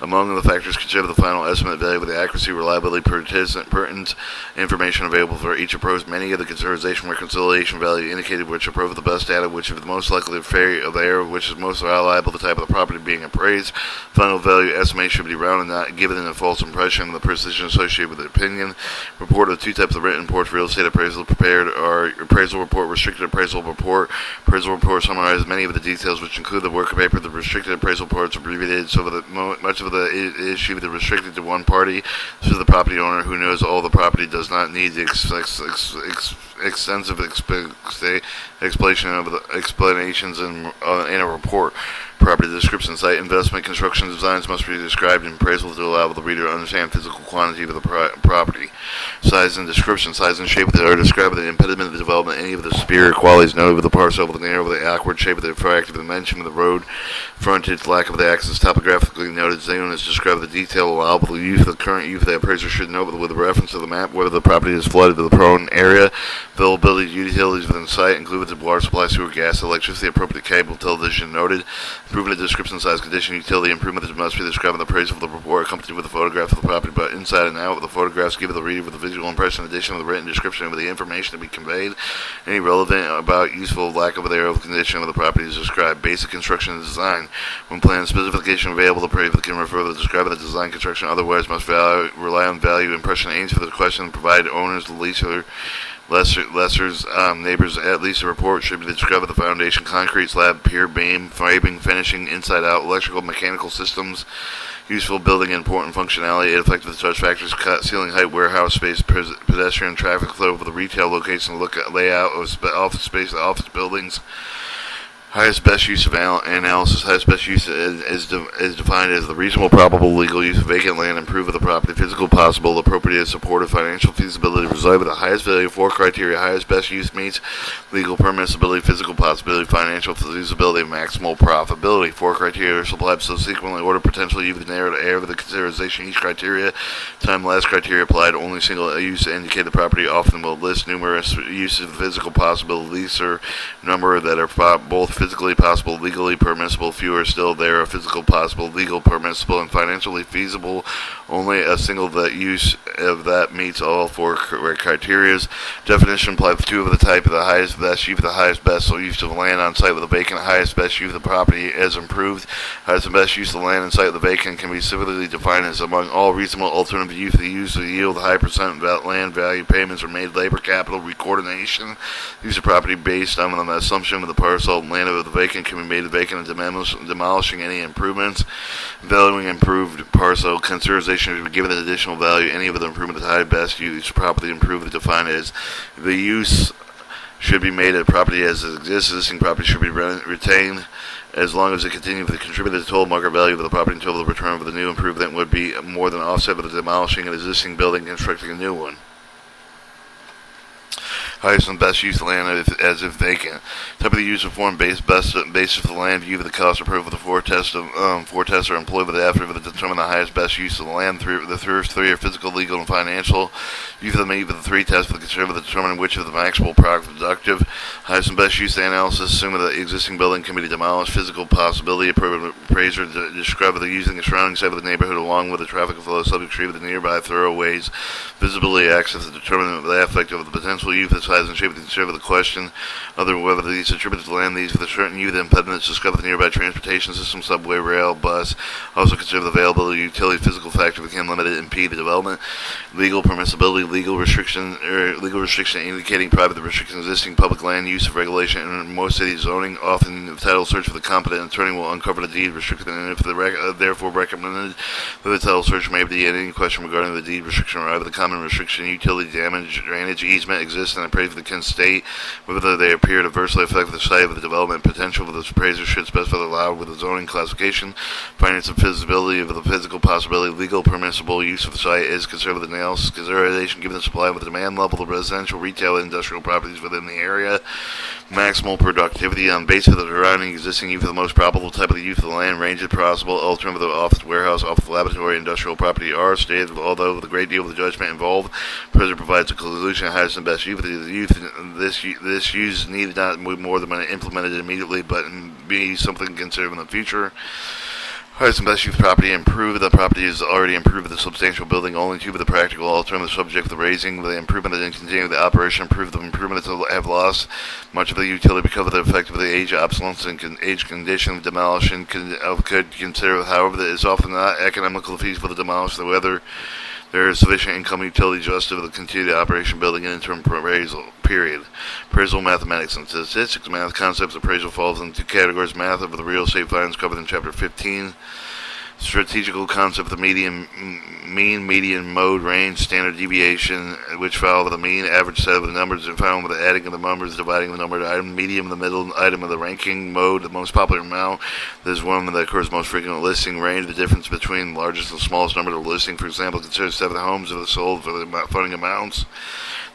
Among the factors consider the final estimate value with the accuracy, reliability, pertinent information available for each approach. Many of the consideration reconciliation value indicated which approach the best data, which is the most likely of error, which is most reliable, the type of the property being appraised. Final value estimate should be rounded, not given in a false impression of the precision associated with the opinion. Report of 2 types of written reports. Real estate appraisal prepared are appraisal report, restricted appraisal report. Appraisal report summarizes many of the details which include the work of paper. The restricted appraisal reports are abbreviated so that much of the issue is restricted to one party. This is the property owner who knows all the property, does not need the extensive explanation of the explanations in a report. Property description. Site investment construction designs must be described in appraisal to allow the reader to understand physical quantity of the property. Size and description. Size and shape that are described the impediment of the development, any of the superior qualities noted with the parcel, with the narrow, with the awkward shape of the fractive dimension of the road, frontage, lack of the access, topographically noted zone is described the detail allowable use of the current use. The appraiser should note with reference to the map whether the property is flooded to the prone area, availability of utilities within site, including the water supply, sewer, gas, electricity, appropriate cable, television noted. Improvement of description, size, condition, utility improvement that must be described in the appraisal of the report, accompanied with a photograph of the property, but inside and out with the photographs, give the reader with a visual impression, addition of the written description of the information to be conveyed. Any relevant about useful lack of thereof condition of the property is described. Basic construction and design. When plan specification available, the appraiser can refer to the describing the design construction. Otherwise, must rely on value impression aims for the question, provide owners, the leaser, lessors, neighbors, at least a report should be described the foundation, concrete slab, pier, beam, framing, finishing, inside out, electrical, mechanical systems, useful building, important functionality, effective such factors, cut, ceiling height, warehouse space, pedestrian traffic flow for the retail location, layout of office space, office buildings, Highest best use of analysis. Highest best use is defined as the reasonable probable legal use of vacant land, improvement of the property, physical possible, appropriate, supportive, financial feasibility, reside with the highest value. Four criteria: highest best use meets legal permissibility, physical possibility, financial feasibility, and maximal profitability. Four criteria are supplied subsequently order potential use the narrow area of the consideration. Each criteria, time last criteria applied only single use to indicate the property often will list numerous uses of physical possibility, least or number that are both physically possible, legally permissible. Fewer still, there are physical possible, legal permissible, and financially feasible. Only a single that use of that meets all four criteria. Definition applied to two of the type of the highest best use, the highest best so use of land on site with a vacant. Highest best use of the property as improved. Highest and best use of the land on site with a vacant can be similarly defined as among all reasonable alternative use. The use of yield high percent land value payments are made labor capital recoordination. Use of property based on the assumption of the parcel land of the vacant can be made vacant and demolishing any improvements. Valuing improved parcel consideration should be given an additional value. Any of the improvement is high best use. Property improved defined as the use should be made at property as it exists. Existing property should be retained as long as it continues to contribute to the total market value of the property until the return of the new improvement would be more than offset by the demolishing an existing building and constructing a new one. Highest and best use of land as if vacant. Type of the use of form basis of the land view of the cost approved with the four tests are employed with the after to determine the highest best use of the land. The first three are physical, legal, and financial. Use of the meet with the three tests with the consider to determine which of the maximal productive. Highest and best use analysis assume that the existing building can be demolished. Physical possibility appraiser to describe the using the surrounding side of the neighborhood along with the traffic flow subject tree with the nearby thoroughways. Visibility access to determine the effect of the potential use, the size and shape of the consider the question other whether these attributed to land these with a certain use impediments discover the nearby transportation system, subway, rail, bus. Also consider the availability of utility physical factor that can limit it impede the development. Legal permissibility, legal restriction indicating private restriction existing public land use of regulation in most cities zoning. Often the title search for the competent attorney will uncover the deed restricted and if therefore recommended that the title search may be any question regarding the deed restriction or either the common restriction, utility damage, drainage, easement exists and appraised the can state whether they appear to adversely affect the site of the development potential of the appraiser should specify allowed with the zoning classification. Finance and feasibility of the physical possibility, legal permissible use of the site is considered with analysis consideration given the supply of the demand level of residential, retail, and industrial properties within the area. Maximal productivity on basis of the surrounding existing use of the most probable type of the use of the land range is possible. Alternative of the office, warehouse, office, laboratory, industrial property are stated, although with a great deal of the judgment involved. President provides a conclusion of highest and best use. This use need not be more than implemented immediately, but be something considered in the future. Highest and best use property improved. The property is already improved with a substantial building. Only two of the practical alternative subject of the raising, the improvement that continue the operation improved. The improvements have lost much of the utility because of the effect of the age, obsolescence, and age condition. Demolition could consider, however, that it is often not economical feasible to demolish the weather. There is sufficient income utility justified to continue the operation building an interim appraisal period. Appraisal mathematics and statistics. Math concepts appraisal falls into two categories. Math of the real estate finance covered in chapter 15. Strategical concept of the mean, median, mode, range, standard deviation, which follow the mean, average set of the numbers, and found with the adding of the numbers, dividing the numbered item, medium, the middle item of the ranking, mode, the most popular amount. There's one that occurs most frequent listing, range, the difference between the largest and smallest number of the listing. For example, consider 7 homes that are sold for the funding amounts.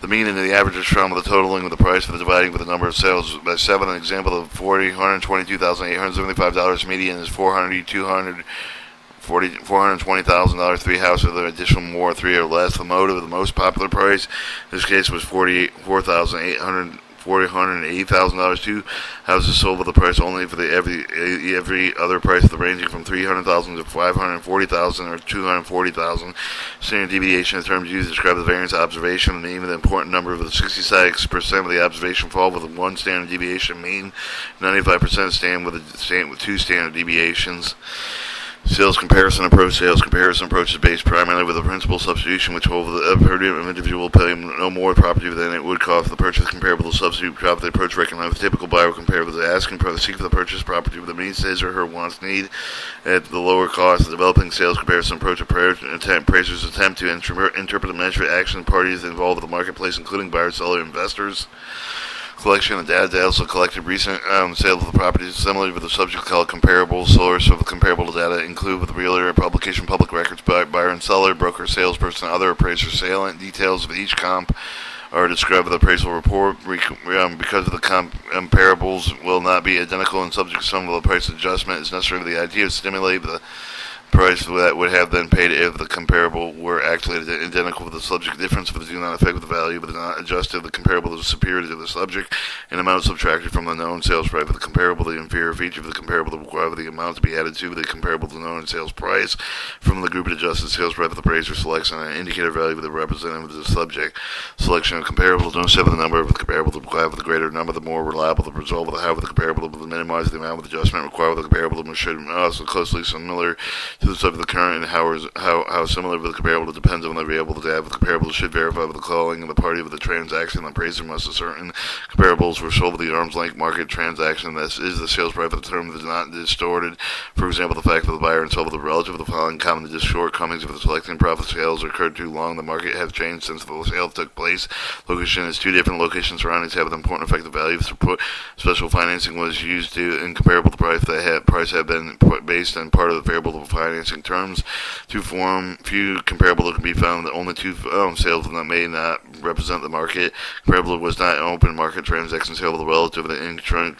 The mean and the average is found with the totaling of the price for the dividing with the number of sales by 7. An example of $422,875 median is $420,000, 3 houses with an additional more, 3 or less. The mode of the most popular price in this case was $480,000. 2 houses sold with the price only for the every other price, the ranging from $300,000 to $540,000 or $240,000. Standard deviation in terms used to describe the variance observation. The mean of the important number of the 66% of the observation fall with 1 standard deviation mean. 95% stand with 2 standard deviations. Sales comparison approach. Sales comparison approach is based primarily with a principal substitution, which holds the individual pay no more property than it would cost the purchase comparable to substitute property. The approach recognizes the typical buyer compared with the asking price seek for the purchase property with the means his or her wants need at the lower cost. The developing sales comparison approach appraisers attempt to interpret and measure action parties involved with the marketplace, including buyers, sellers, investors. Collection of data also collected recent sales of the properties similar to the subject called comparable. Source of the comparable data include with realtor publication, public records, buyer and seller, broker, salesperson, other appraiser, salient details of each comp are described in the appraisal report. Because of the comparables will not be identical and subject to some of the price adjustment, it's necessary for the idea to stimulate the price that would have been paid if the comparable were actually identical with the subject. Difference but do not affect the value, but do not adjust if the comparable is superior to the subject and amount subtracted from the known sales price. For the comparable, the inferior feature of the comparable to require the amount to be added to the comparable to the known sales price from the group adjusted sales price of the appraiser selects an indicator value of the representative of the subject. Selection of comparables don't set the number of the comparable to require the greater number, the more reliable the result of the higher the comparable to minimize the amount of adjustment required with the comparable should also closely similar to the subject of the current and how similar with the comparable depends on the variable to have. The comparable should verify with the calling of the party of the transaction. The appraiser must ascertain comparables were sold with the arm's length market transaction. This is the sales price of the term that is not distorted. For example, the fact that the buyer and seller the relative of the following common shortcomings of the selecting profit sales occurred too long. The market has changed since the sale took place. Location is two different locations. Surroundings have an important effect. The value of support. Special financing was used to incomparable the price that had been based on part of the variable of financing terms. To form few comparable can be found. Only two sales that may not represent the market. Comparable was not an open market transaction sale of the relative of the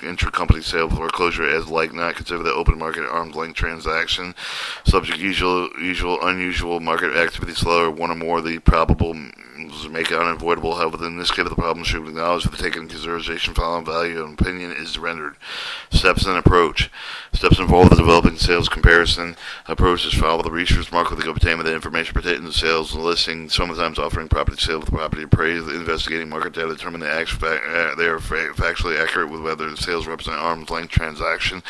intra-company sale of foreclosure as like not considered the open market arm's length transaction. Subject unusual market activity slower. One or more of the probable make it unavoidable. However, in this case, the problem should be acknowledged for taken into consideration following value and opinion is rendered. Steps and approach. Steps involve the developing sales comparison. Approach is follow the research market with the obtainment of information pertaining to sales and listing, sometimes offering property sale with property appraisal, investigating market data, determine they are factually accurate with whether the sales represent arm's length transaction,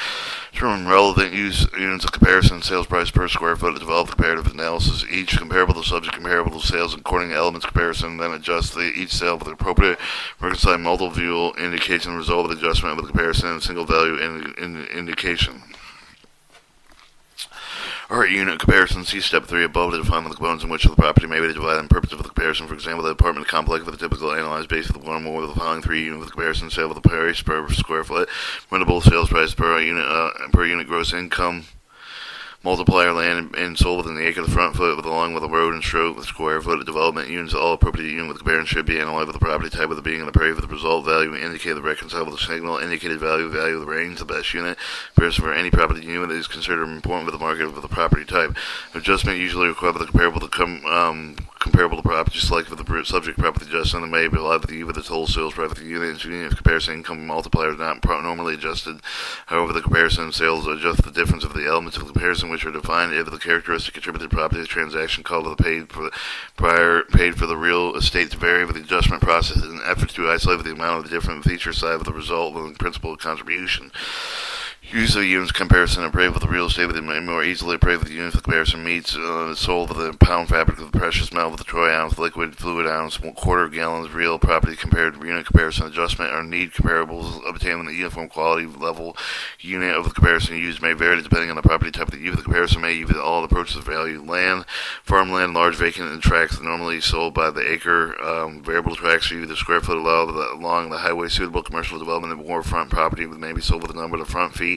determine relevant units of comparison, sales price per square foot, develop comparative analysis, each comparable to subject, comparable to sales, according to elements comparison, then adjust each sale with the appropriate reconcile multiple view indication, result of the adjustment of the comparison and single value indication. Alright, unit comparison. See step 3 above to define the components in which the property may be divided in purpose of the comparison. For example, the apartment complex with a typical analyzed base of one or more of the following 3 units of comparison: sale of the price per square foot, rentable sales price per unit gross income, multiplier land and sold within the acre of the front foot along with a road and stroke with square foot of development units. All appropriate unit with comparison should be analyzed with the property type of the being in the prairie with the result value indicate the reconcile with the signal indicated value of the range, the best unit comparison for any property unit that is considered important with the market with the property type. Adjustment usually required with the comparable to comparable to property selected with the subject property adjustment may be allowed with the total sales price of the unit of comparison income multiplier is not normally adjusted. However, the comparison sales adjust the difference of the elements of the comparison which are defined if the characteristic attributed to property the transaction called the paid for the real estate to vary with the adjustment process in an effort to isolate the amount of the different feature side of the result of the principal contribution. Use of units comparison appraised with the real estate with the more easily appraised with the units comparison meets sold with the pound fabric of the precious metal with the troy ounce, liquid fluid ounce, quarter gallons real property compared to unit comparison adjustment or need comparables obtained the uniform quality level unit of the comparison used may vary depending on the property type of the unit. The comparison may use all approaches of value. Land, farmland, large vacant and tracts normally sold by the acre. Variable tracts are the square foot along the highway suitable commercial development and waterfront property may be sold with a number of front feet.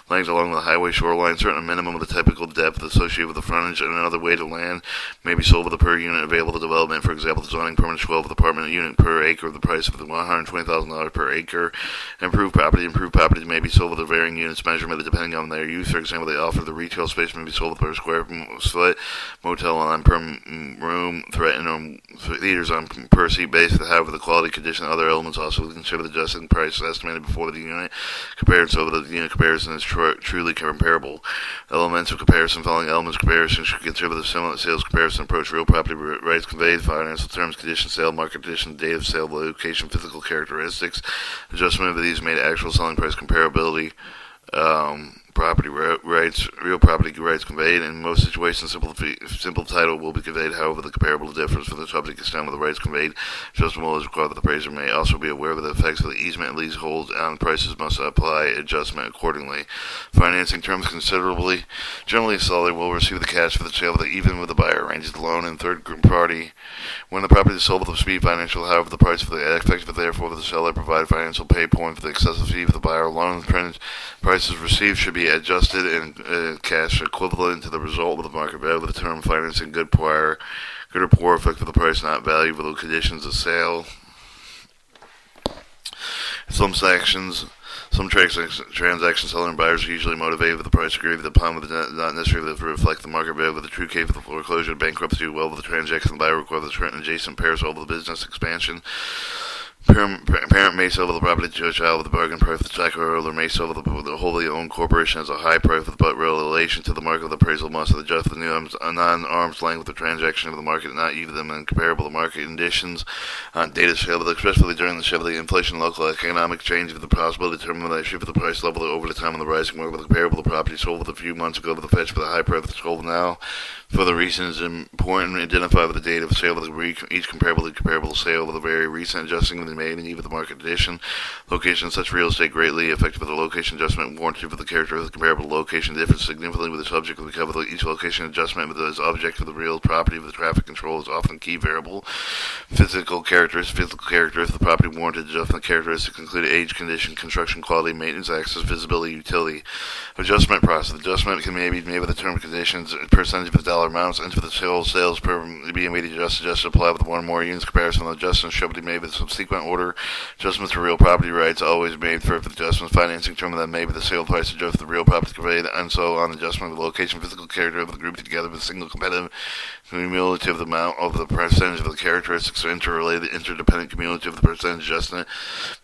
Length along the highway shoreline, certain minimum of the typical depth associated with the frontage, and another way to land may be sold with a per unit available to development. For example, the zoning permanent 12 apartment unit per acre of the price of the $120,000 per acre. Improved properties may be sold with a varying units measurement depending on their use. For example, they offer the retail space may be sold per square foot, motel on per room, threatened theaters on per seat basis. However, the quality, condition, and other elements also consider the adjusted price estimated before the unit compared, so the unit comparison is truly comparable. Elements of comparison. Following elements of comparison should consider the similar sales comparison approach: real property rights conveyed, financial terms, condition, sale, market condition, date of sale, location, physical characteristics. Adjustment of these made actual selling price comparability. real property rights conveyed. In most situations, simple title will be conveyed. However, the comparable difference for the subject extent of the rights conveyed adjustable is required. The appraiser may also be aware of the effects of the easement and leasehold on prices must apply adjustment accordingly. Financing terms generally a seller will receive the cash for the sale even with the buyer arranges the loan and third party. When the property is sold with a speed financial, however, the price for the effective therefore the seller provide financial pay point for the excessive fee for the buyer. Loan prices received should be adjusted in cash equivalent to the result of the market value of the term financing good or poor effect of the price, not value for the conditions of sale. Some transactions, seller and buyers are usually motivated with the price agreed upon, but not necessarily to reflect the market value of the true case of the foreclosure, bankruptcy, well, with the transaction, the buyer requires the certain adjacent parcel of the business expansion. Parent may sell the property to a child with a bargain price. The stockholder may sell the wholly owned corporation as a high price, but relation to the market of the appraisal must adjust the new non-arm's length with the transaction of the market, not even them in comparable to market conditions on data sale, especially during the sale of the inflation, local economic change of the possible determination of the price level over the time of the rising market with comparable to property sold with a few months ago with the fetch for the high price sold now. For the reasons important, identify with the date of sale of each comparable sale with a very recent adjusting to be made and even the market condition. Location of such real estate greatly affected by the location adjustment warranted for the character of the comparable location differs significantly with the subject of the cover. Each location adjustment with its object of the real property of the traffic control is often key variable. Physical characteristics of the property warranted adjustment characteristics include age, condition, construction, quality, maintenance, access, visibility, utility. Adjustment process. Adjustment can maybe be made with the term conditions, percentage of the dollar amounts, and for the sales per being made adjusted apply with one or more units comparison. The adjustments should be made with subsequent order. Adjustments to real property rights always made for the adjustments. Financing term that may be the sale price adjust the real property conveyed, and so on. Adjustment of the location, physical character of the group together with a single competitive cumulative amount of the percentage of the characteristics interrelated, interdependent cumulative of the percentage adjustment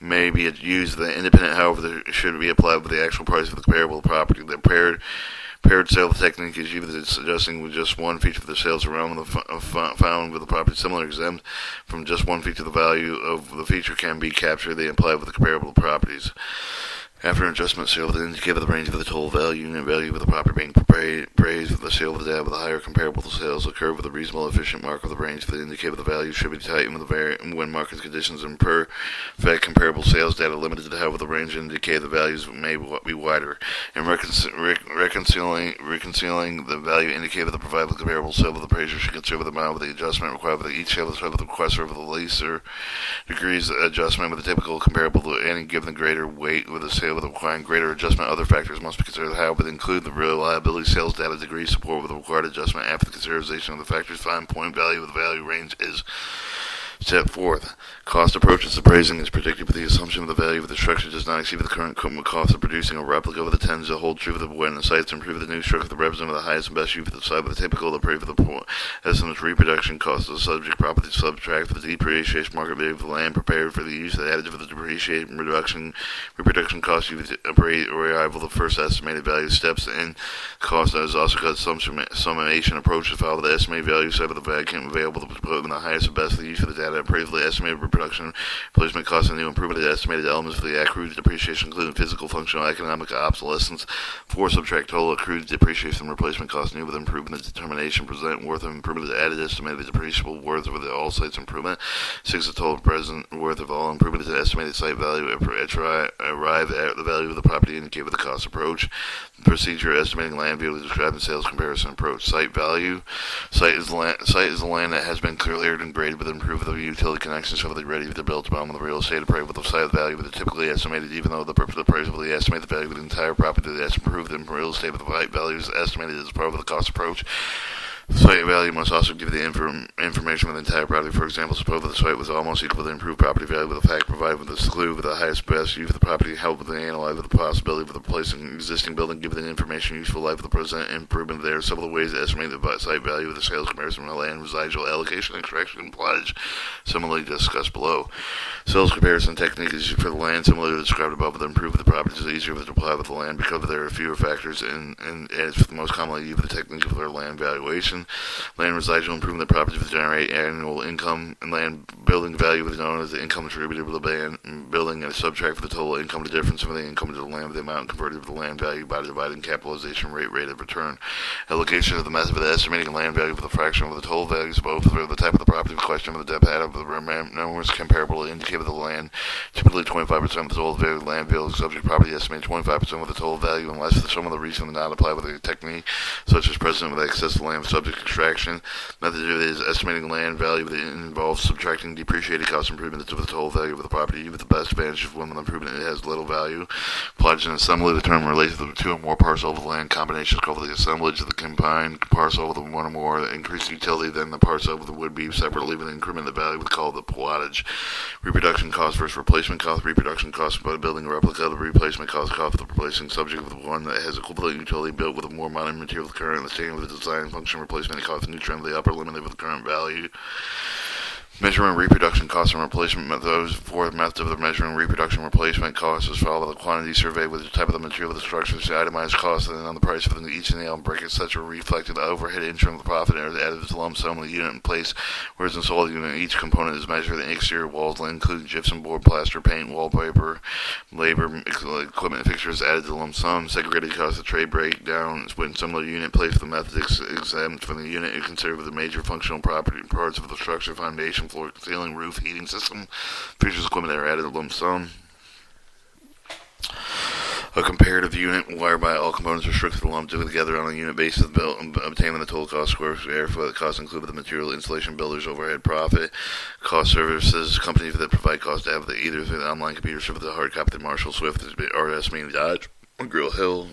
may be used. The independent, however, there should be applied with the actual price of the comparable property. The paired sale technique is usually adjusting with just one feature of the sales around found with the property similar exempt from just one feature. The value of the feature can be captured. They apply with the comparable properties. After an adjustment sale, the indicator of the range of the total value and value of the property being appraised with the sale of the data with a higher comparable to sales occur with a reasonable efficient mark of the range. The indicator of the value should be tightened with when market conditions and perfect comparable sales data limited to however the range indicate the values may be wider. In reconciling the value indicator that provide the comparable sale of the appraiser should consider the amount of the adjustment required with each sale of the requester of the leaser degrees adjustment with the typical comparable to any given greater weight with the sale with requiring greater adjustment. Other factors must be considered, however, include the reliability, sales data, degree, support with the required adjustment. After the consideration of the factors, fine point value of the value range is set forth. Cost approaches appraising is predicted with the assumption of the value of the structure does not exceed the current cost of producing a replica of the tends to hold true for the when the sites improve the new structure the represent of the highest and best use for the site with the typical appraisal for the point estimates reproduction cost of the subject property subtract for the depreciation market value of the land prepared for the use of the additive of the depreciation reproduction cost you arrival the first estimated value steps in cost that is also got some summation approach to follow the estimated value set of the vacuum available to put in the highest and best for the use of the data appraisal the estimated reproduction replacement cost and new improvement of the estimated elements for the accrued depreciation including physical functional economic obsolescence 4 subtract total accrued depreciation replacement cost new with improvement of determination present worth of improvement of added estimated depreciable worth of the all sites improvement 6 the total present worth of all improvement is the estimated site value arrive at the value of the property indicated with the cost approach procedure estimating land value described in sales comparison approach site value site is the land that has been cleared and graded with improved the utility connections so that they're ready to build upon with the real estate appraisal with the site value with the typically estimated even though the purpose of the appraisal of the estimated value of the entire property that's improved in real estate with the site value is estimated as part of the cost approach. The site value must also give the information of the entire property. For example, suppose the site was almost equal to the improved property value with the fact provided with the clue with the highest best use of the property help with the analyze with the possibility of the placing an existing building given the information useful life of the present improvement there. Some of the ways to estimate the site value of the sales comparison of land residual allocation extraction and plottage similarly discussed below. Sales comparison technique is for the land similarly described above with the improvement of the property is easier to apply with the land because there are fewer factors and it's the most commonly used the technique of their land valuation. Land residual improvement of property to generate annual income and land building value is known as the income attributed to the building, and subtract for the total income the difference of the income to the land, the amount converted to the land value by dividing capitalization rate of return. Allocation of the method of estimating land value for the fraction of the total values, both for the type of the property in question of the depth of the numbers comparable to indicate of the land. Typically 25% of the total value of the land value subject property estimated 25% of the total value unless for some other reason not apply with a technique such as present with excess of land subject extraction. Method is estimating land value that involves subtracting depreciated cost improvement to the total value of the property with the best advantage of when the improvement it has little value. Applied to an assembly, the term relates to the two or more parcels of land combinations called the assemblage of the combined parcel with one or more that increased utility than the parcel would be separately with an increment of value with called the plottage. Reproduction cost versus replacement cost. Reproduction cost by building a replica. The replacement cost of the replacing subject with one that has equivalent utility built with a more modern material current. The same with the design function replacement cost neutral the upper limit of the current value. Measuring reproduction costs and replacement methods. Fourth method of the measuring reproduction replacement costs is followed by the quantity survey with the type of the material, the structure, the itemized cost, and then on the price of each nail and brick, etc. Reflected the overhead, internal profit, and added to the lump sum of the unit in place. Whereas in sold unit, each component is measured. The exterior walls, including gypsum board, plaster, paint, wallpaper, labor, equipment, and fixtures added to the lump sum. Segregated cost of trade breakdown when similar unit placed the method exempt from the unit and considered with the major functional property parts of the structure, foundation, floor, ceiling, roof, heating system, features, equipment that are added to lump sum. A comparative unit whereby all components are strictly lumped together on a unit basis, obtaining the total cost square for the cost included the material, installation, builders, overhead, profit, cost services, companies that provide cost data either through the online computer service, the hard copy, the Marshall, Swift, RS, Dodge, Grill Hill.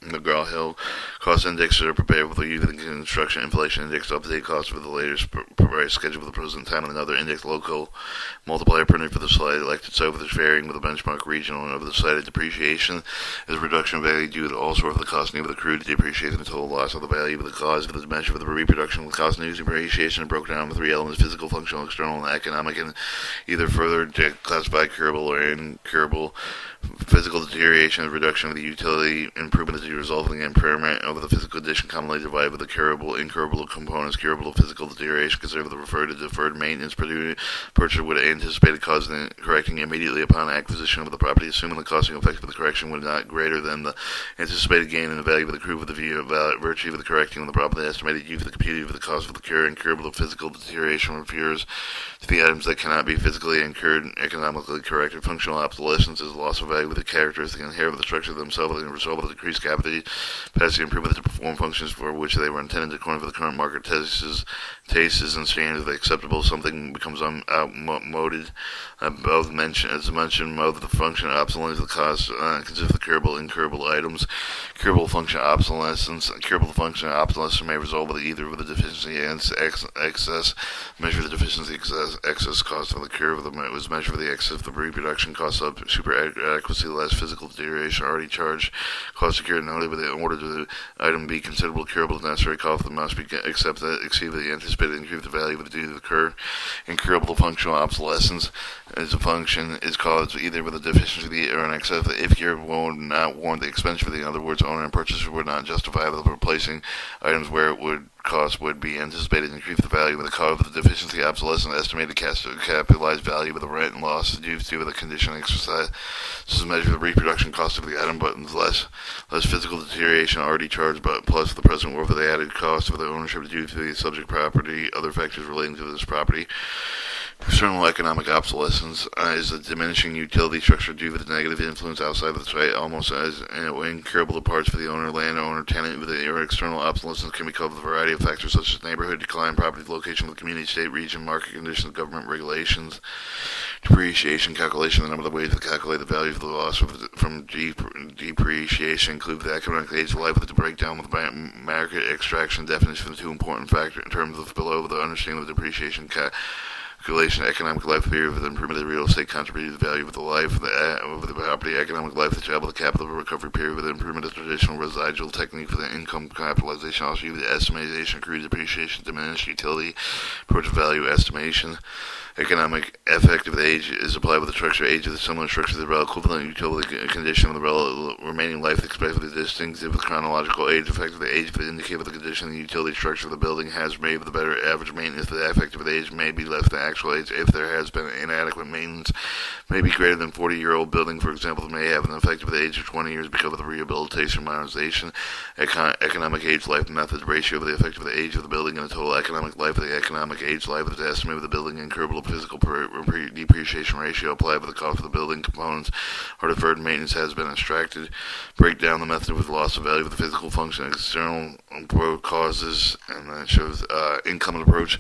McGraw-Hill cost indexes are prepared with the use of the construction inflation index to update costs for the latest price schedule for the present time, and another index local multiplier printed for the slide elected so for the varying with the benchmark regional and over the cited depreciation is a reduction of value due to all sort of the cost of the accrued depreciation and the total loss of the value of the cause of the measure of the reproduction of the cost news depreciation broken down into three elements: physical, functional, external, and economic, and either further classified curable or incurable. Physical deterioration is reduction of the utility improvement as a result of the impairment of the physical condition commonly divided with the curable, incurable components. Curable physical deterioration considered referred to deferred maintenance purchase would anticipate causing correcting immediately upon acquisition of the property, assuming the costing effect of the correction would not greater than the anticipated gain in the value of the accrued with the view of virtue of the correcting of the property. The estimated use of the computed of the cost of the cure. Incurable physical deterioration refers to the items that cannot be physically incurred and economically corrected. Functional obsolescence is loss of value with the characteristic inherent with the structure themselves and the result of the decreased capacity improvement to perform functions for which they were intended according to the current market tastes and standards of acceptable. Something becomes outmoded. Both mentioned as mentioned, mode of the function obsolescence, the cost consists of the curable, incurable items. Curable function obsolescence. Curable function obsolescence may result with either with a deficiency and excess. Measure the deficiency excess cost of the curve. It was measured for the excess of the reproduction cost of super adequacy, less physical deterioration already charged. Cost secured noted with in order to the item be considerable curable necessary cost that must be except that exceed the anticipated increase the value of the due to occur. Incurable functional obsolescence as a function is caused either with a deficiency or an excess if you will not warrant the expenditure. In other words, owner and purchaser would not justify the replacing items where it would cost would be anticipated to increase the value of the cost of the deficiency obsolescence estimated capitalized value of the rent and loss due to the condition exercise. This is measured the reproduction cost of the item, but less physical deterioration already charged, but plus the present worth of the added cost of the ownership due to the subject property, other factors relating to this property. External economic obsolescence is a diminishing utility structure due to the negative influence outside of the site, almost as incurable parts for the owner, landowner, tenant. With the external obsolescence can be caused with a variety of factors such as neighborhood decline, property location of the community, state, region, market conditions, government regulations, depreciation calculation. The number of ways to calculate the value of the loss from depreciation include the economic age of life with the breakdown with market extraction definition. The two important factors in terms of below the understanding of the depreciation calculation, economic life period for the improvement of the real estate contributed to the value of the life of the property, economic life, the job of the capital recovery period with the improvement of traditional residual technique for the income capitalization, also use the estimation, accrued depreciation, diminished utility, approach value estimation. Economic effective age is applied with the structure age of the similar structure to the equivalent utility condition of the remaining life expectancy with the distinctive chronological age effective age for the indicator of the condition the utility structure of the building has made with the better average maintenance. The effective age may be less than actual age if there has been inadequate maintenance. May be greater than 40-year-old building, for example, may have an effective age of 20 years because of the rehabilitation, modernization, economic age life method ratio of the effective age of the building and the total economic life of the economic age life of the estimate of the building incurable physical depreciation ratio applied with the cost of the building components or deferred maintenance has been extracted. Break down the method with loss of value of the physical function, external causes, and that shows income approach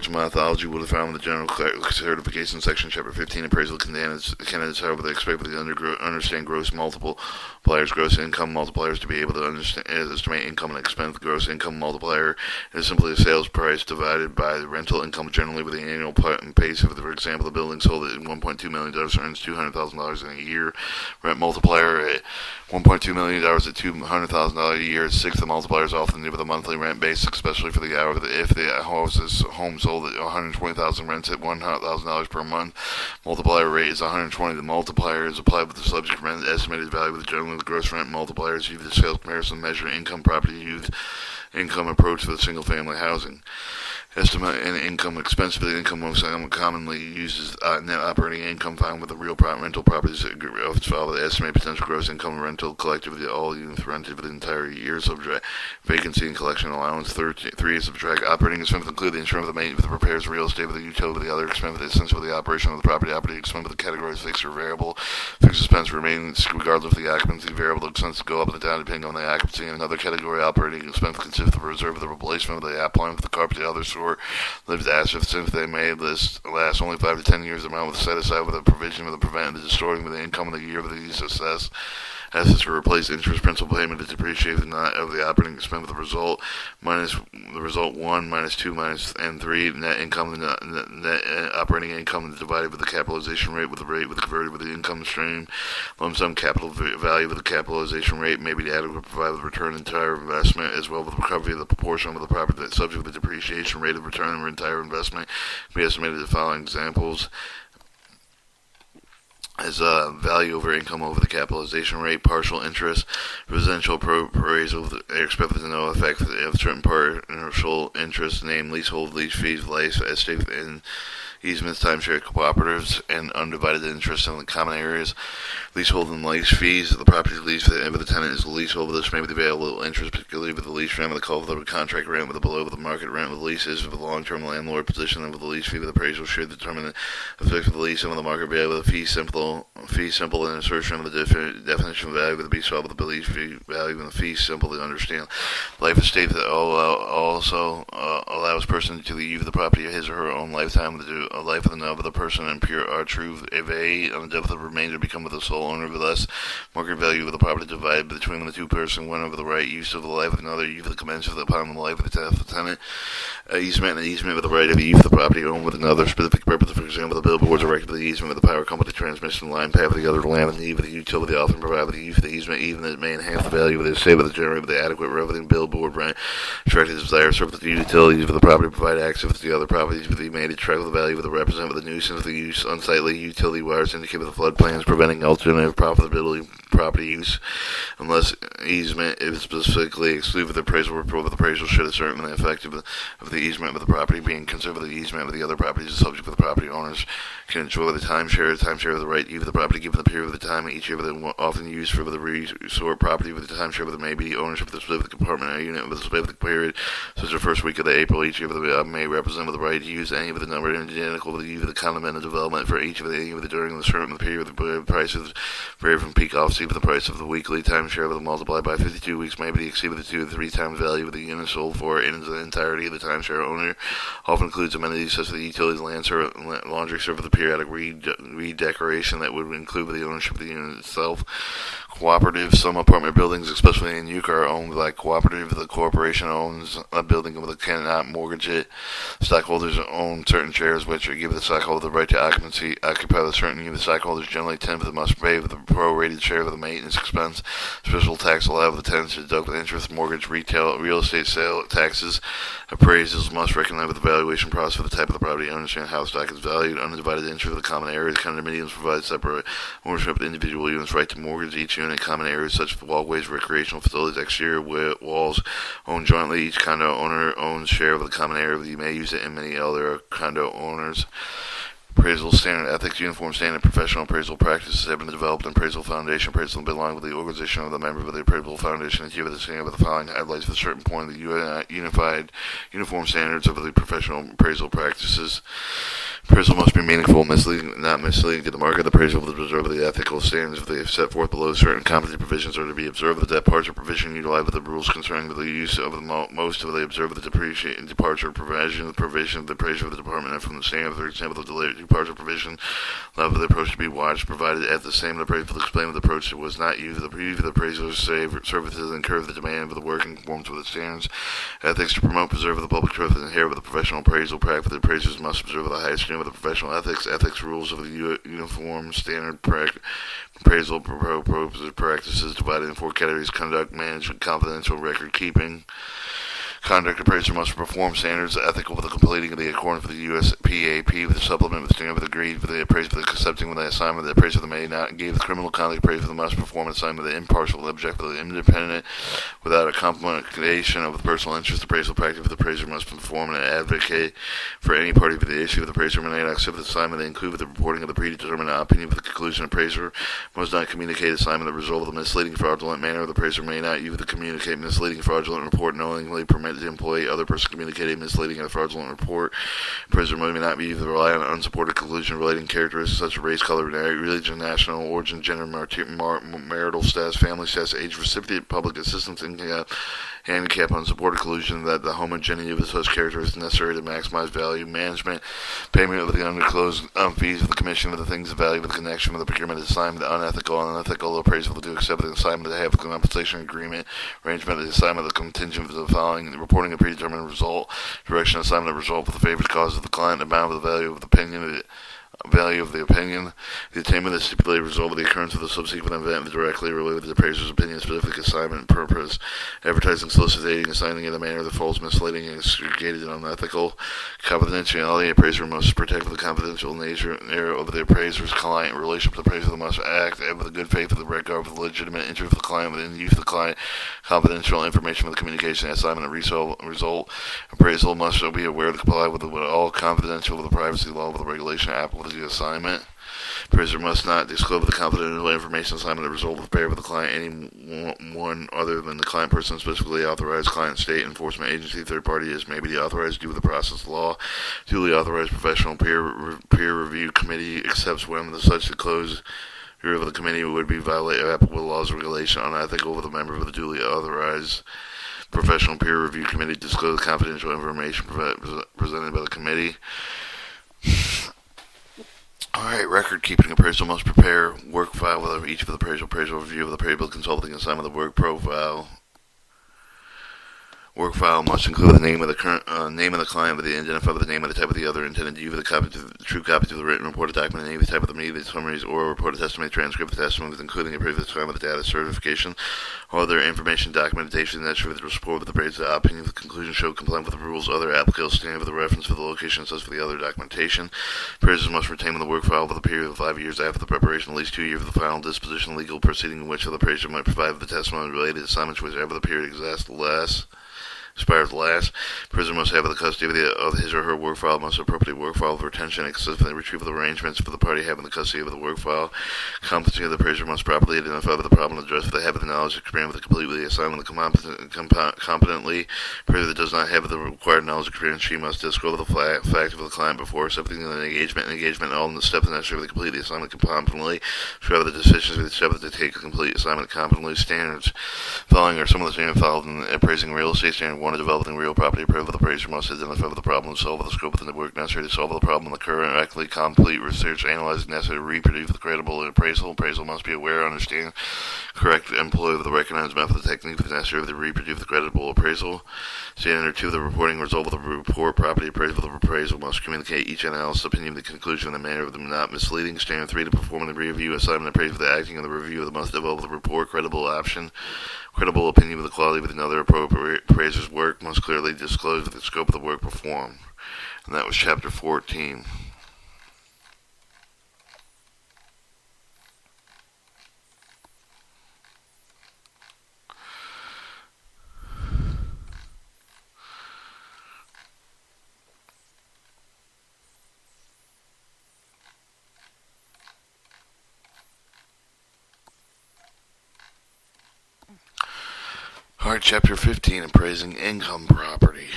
methodology will be found in the general certification section, chapter 15. Appraisal candidates, however, they expect to understand gross multipliers, gross income multipliers to be able to estimate income and expense. The gross income multiplier is simply the sales price divided by the rental income, generally with the annual pace. For example, the building sold at $1.2 million earns $200,000 in a year. Rent multiplier at $1.2 million at $200,000 a year. The multiplier is often with a monthly rent base, especially for the hour. If the home sold at $120,000, rents at $100,000 per month. Multiplier rate is 120. The multiplier is applied with the subject rent estimated value with generally the gross rent multipliers used the sales comparison measure income property used income approach for the single family housing. Estimate and income expense for the income most commonly uses net operating income found with the real rental properties of its file with the estimated potential gross income rental collectively all units rented for the entire year. Subtract vacancy and collection allowance. 3 is subtract operating expense include the insurance of the maintenance of the repairs of real estate with the utility with the other expense with the essential with the operation of the property. Operating expense with the categories fixed or variable. Fixed expense remains regardless of the occupancy. Variable expenses go up and down depending on the occupancy. And another category operating expense consists of the reserve of the replacement of the appliance, the carpet, the other sort lived assets. Since they may last only 5 to 10 years, the amount was set aside with a provision of the prevent the distorting of the income of the year of the use assessed assets to replace interest, principal payment, and depreciation not of the operating expense of the result minus the result 1 minus 2 minus and 3 net income net operating income divided with the capitalization rate with the rate with converted with the income stream. Lump sum capital value with the capitalization rate may be adequate to provide the return on entire investment as well as the recovery of the proportion of the property that subject to the depreciation rate of return on entire investment can be estimated the following examples as value over income over the capitalization rate, partial interest, residential appraisal, expected to no effect of certain partial interest, named leasehold, lease fees, life, estate, and easements, timeshare cooperatives, and undivided interest in the common areas. Leasehold and lease fees. The property lease with the tenant is the leasehold. This may be the available interest, particularly with the lease rent, with the culvert contract rent, with the below the market rent, with leases, with the long-term landlord position, and with the lease fee with appraisal should determine the effect of the lease and with the market value with a fee simple and assertion of the definition of value with the be solved with the lease fee value and the fee simple to understand. Life estate that also allows person to use the property of his or her own lifetime to a life of the person and pure are true if A on the death of the remainder become with the sole owner of the less market value of the property divided between the two persons, one over the right use of the life of another, use of the commencement upon the life of the death of the tenant, easement and easement with the right of the use of the property owned with another specific purpose, for example, the billboards erected with the easement with the power company, transmission line path with the other land and need with the utility often provide with the use of the easement, even that it may enhance the value of the estate with the generate with the adequate revenue billboard rent, attracted desire, serve with the utilities for the property, provide access to the other properties with the made attract with the value with the represent with the nuisance, the use unsightly utility wires indicate with the flood plans, preventing alternative profitability property use, unless easement is specifically excluded with the appraisal report with appraisal should ascertain the effect of the easement of the property being considered with the easement with the other properties is subject for the property owners can enjoy the timeshare of the right to use the property given the period of the time each year with the often used for the resort property with the timeshare with the may be ownership of the specific apartment or unit with the specific period such as the first week of the April each year with the may represent with the right to use any of the number identical with the use of the condominium development for each of the during the certain period the prices vary from peak off season the price of the weekly timeshare with multiplied by 52 weeks may be exceeded with 2 to 3 times value of the unit sold for in the entirety of the timeshare owner often includes amenities such as the utilities, laundry service, the periodic redecoration that would include the ownership of the unit itself. Cooperative. Some apartment buildings, especially in Yucca, are owned by cooperative. The corporation owns a building but cannot mortgage it. Stockholders own certain shares which give the stockholder the right to occupy the certain unit. The stockholders generally tend to must pay with the prorated share of the maintenance expense. Special tax allowed for the tenants to deduct the interest, mortgage, retail, real estate sale taxes. Appraisals must recognize the valuation process for the type of the property, understand how stock is valued, undivided interest of the common areas. Condominiums provide separate ownership of individual units, right to mortgage each unit. Common areas such as walkways, recreational facilities, exterior walls owned jointly. Each condo owner owns share of the common area. You may use it in many other condo owners. Appraisal standard ethics, uniform standard professional appraisal practices have been developed in appraisal foundation. Appraisal belong with the organization of the member of the appraisal foundation and with the standard of the following highlights for a certain point of the unified uniform standards of the professional appraisal practices. Appraisal must be meaningful, not misleading to the market. The appraisal will preserve the ethical standards if they have set forth below. Certain competent provisions are to be observed. The departure provision utilized the rules concerning the use of most of the observe the departure provision of the appraisal of the department and from the standard. For example, the delayed departure provision allowed for the approach to be watched, provided at the same appraisal explained the approach was not used. The preview of the appraiser's services and curve the demand for the work in conformance with the standards. Ethics to promote, preserve the public trust and adhere with the professional appraisal practice. The appraisers must observe the highest standard of the professional ethics rules of the uniform standard appraisal practices divided in four categories: conduct, management, confidential, record keeping. Conduct appraiser must perform standards ethical for the completing of the accordance with the USPAP with the supplement with the standard with agreed for the appraiser for the accepting with the assignment. The appraiser that may not give the criminal conduct appraiser must perform an assignment with the impartial, objective, independent, without a complication of the personal interest. Appraisal practice for the appraiser must perform and advocate for any party for the issue. The appraiser may not accept the assignment. They include with the reporting of the predetermined opinion for the conclusion. Appraiser must not communicate assignment the result of the misleading, fraudulent manner. The appraiser may not use the communicate misleading, fraudulent report knowingly permit the employee, other person communicating misleading and fraudulent report. Appraiser may not be either rely on unsupported conclusion relating characteristics such as race, color, religion, national origin, gender, marital status, family status, age, recipient, public assistance, income, handicap, unsupported conclusion that the homogeneity of such characteristics necessary to maximize value, management, payment of the underclosed fees of the commission of the things of value of the connection with the procurement assignment, the unethical appraisal to accept the assignment to have a compensation agreement, arrangement of the assignment of the contingent of the following, the reporting a predetermined result, direction assignment of result for the favored cause of the client, amount of the value of the opinion, the attainment of the stipulated result of the occurrence of the subsequent event directly related to the appraiser's opinion, specific assignment, purpose, advertising, soliciting, assigning in a manner that falls misleading and segregated and unethical. Confidentiality, appraiser must protect the confidential nature of the appraiser's client relationship. The appraiser must act with the good faith of the regard for the legitimate interest of the client within the use of the client confidential information for the communication assignment and result. Appraisal must be aware to comply with all confidential of the privacy law of the regulation applicable to the assignment. Appraiser must not disclose the confidential information assignment the result of the pair with the client anyone other than the client person specifically authorized, client, state, enforcement agency, third party as may be authorized due to the process of law. Duly authorized professional peer review committee accepts when the such close of the committee would be violate applicable laws or regulation unethical with a member of the duly authorized professional peer review committee disclose confidential information presented by the committee. Alright, record keeping. Appraisal must prepare work file with each of the appraisal review of the appraisal consulting assignment of the work profile. Work file must include the name of the current name of the client with the identifier with the name of the type of the other intended to use the true copy of the written reported document, name of the type of the meeting, summaries, or reported testimony, transcript of the testimony, including a previous time with the data certification, or other information documentation necessary with the report with the appraisal opinion. The conclusion show compliant with the rules, other applicable standard with the reference for the location, such for the other documentation. Appraisers must retain the work file for the period of 5 years after the preparation, at least 2 years of the final disposition legal proceeding in which the appraiser might provide the testimony related to assignments whichever the period expires last. Prisoner must have the custody of his or her work file, must appropriate work file for retention and consistently retrieve the arrangements for the party having the custody of the work file. Competency of the prisoner must properly identify with the problem addressed for the habit of knowledge experience with the completely assignment competently. Prisoner that does not have the required knowledge experience, she must disclose the fact of the client before accepting an engagement and all in the steps necessary to complete the assignment competently. Describe the deficiencies of the steps to take a complete assignment competently. Standards following are some of the standards followed in appraising real estate standard One, a developing real property appraisal, the appraiser must identify the problem and solve the scope of the work necessary to solve the problem, the current accurately complete research analyzed necessary to reproduce the credible appraisal. Appraisal must be aware, understand, correct, employ the recognized method, technique necessary to reproduce the credible appraisal. Standard 2, the reporting result of the report, property appraisal, the appraisal must communicate each analysis, opinion, the conclusion, in a manner of them not misleading. Standard 3, to perform the review, assignment, appraisal, the acting, and the review of the must develop the report, credible option, credible opinion of the quality of another appraiser's work, must clearly disclose the scope of the work performed. And that was chapter 14. Alright, chapter 15, appraising income property.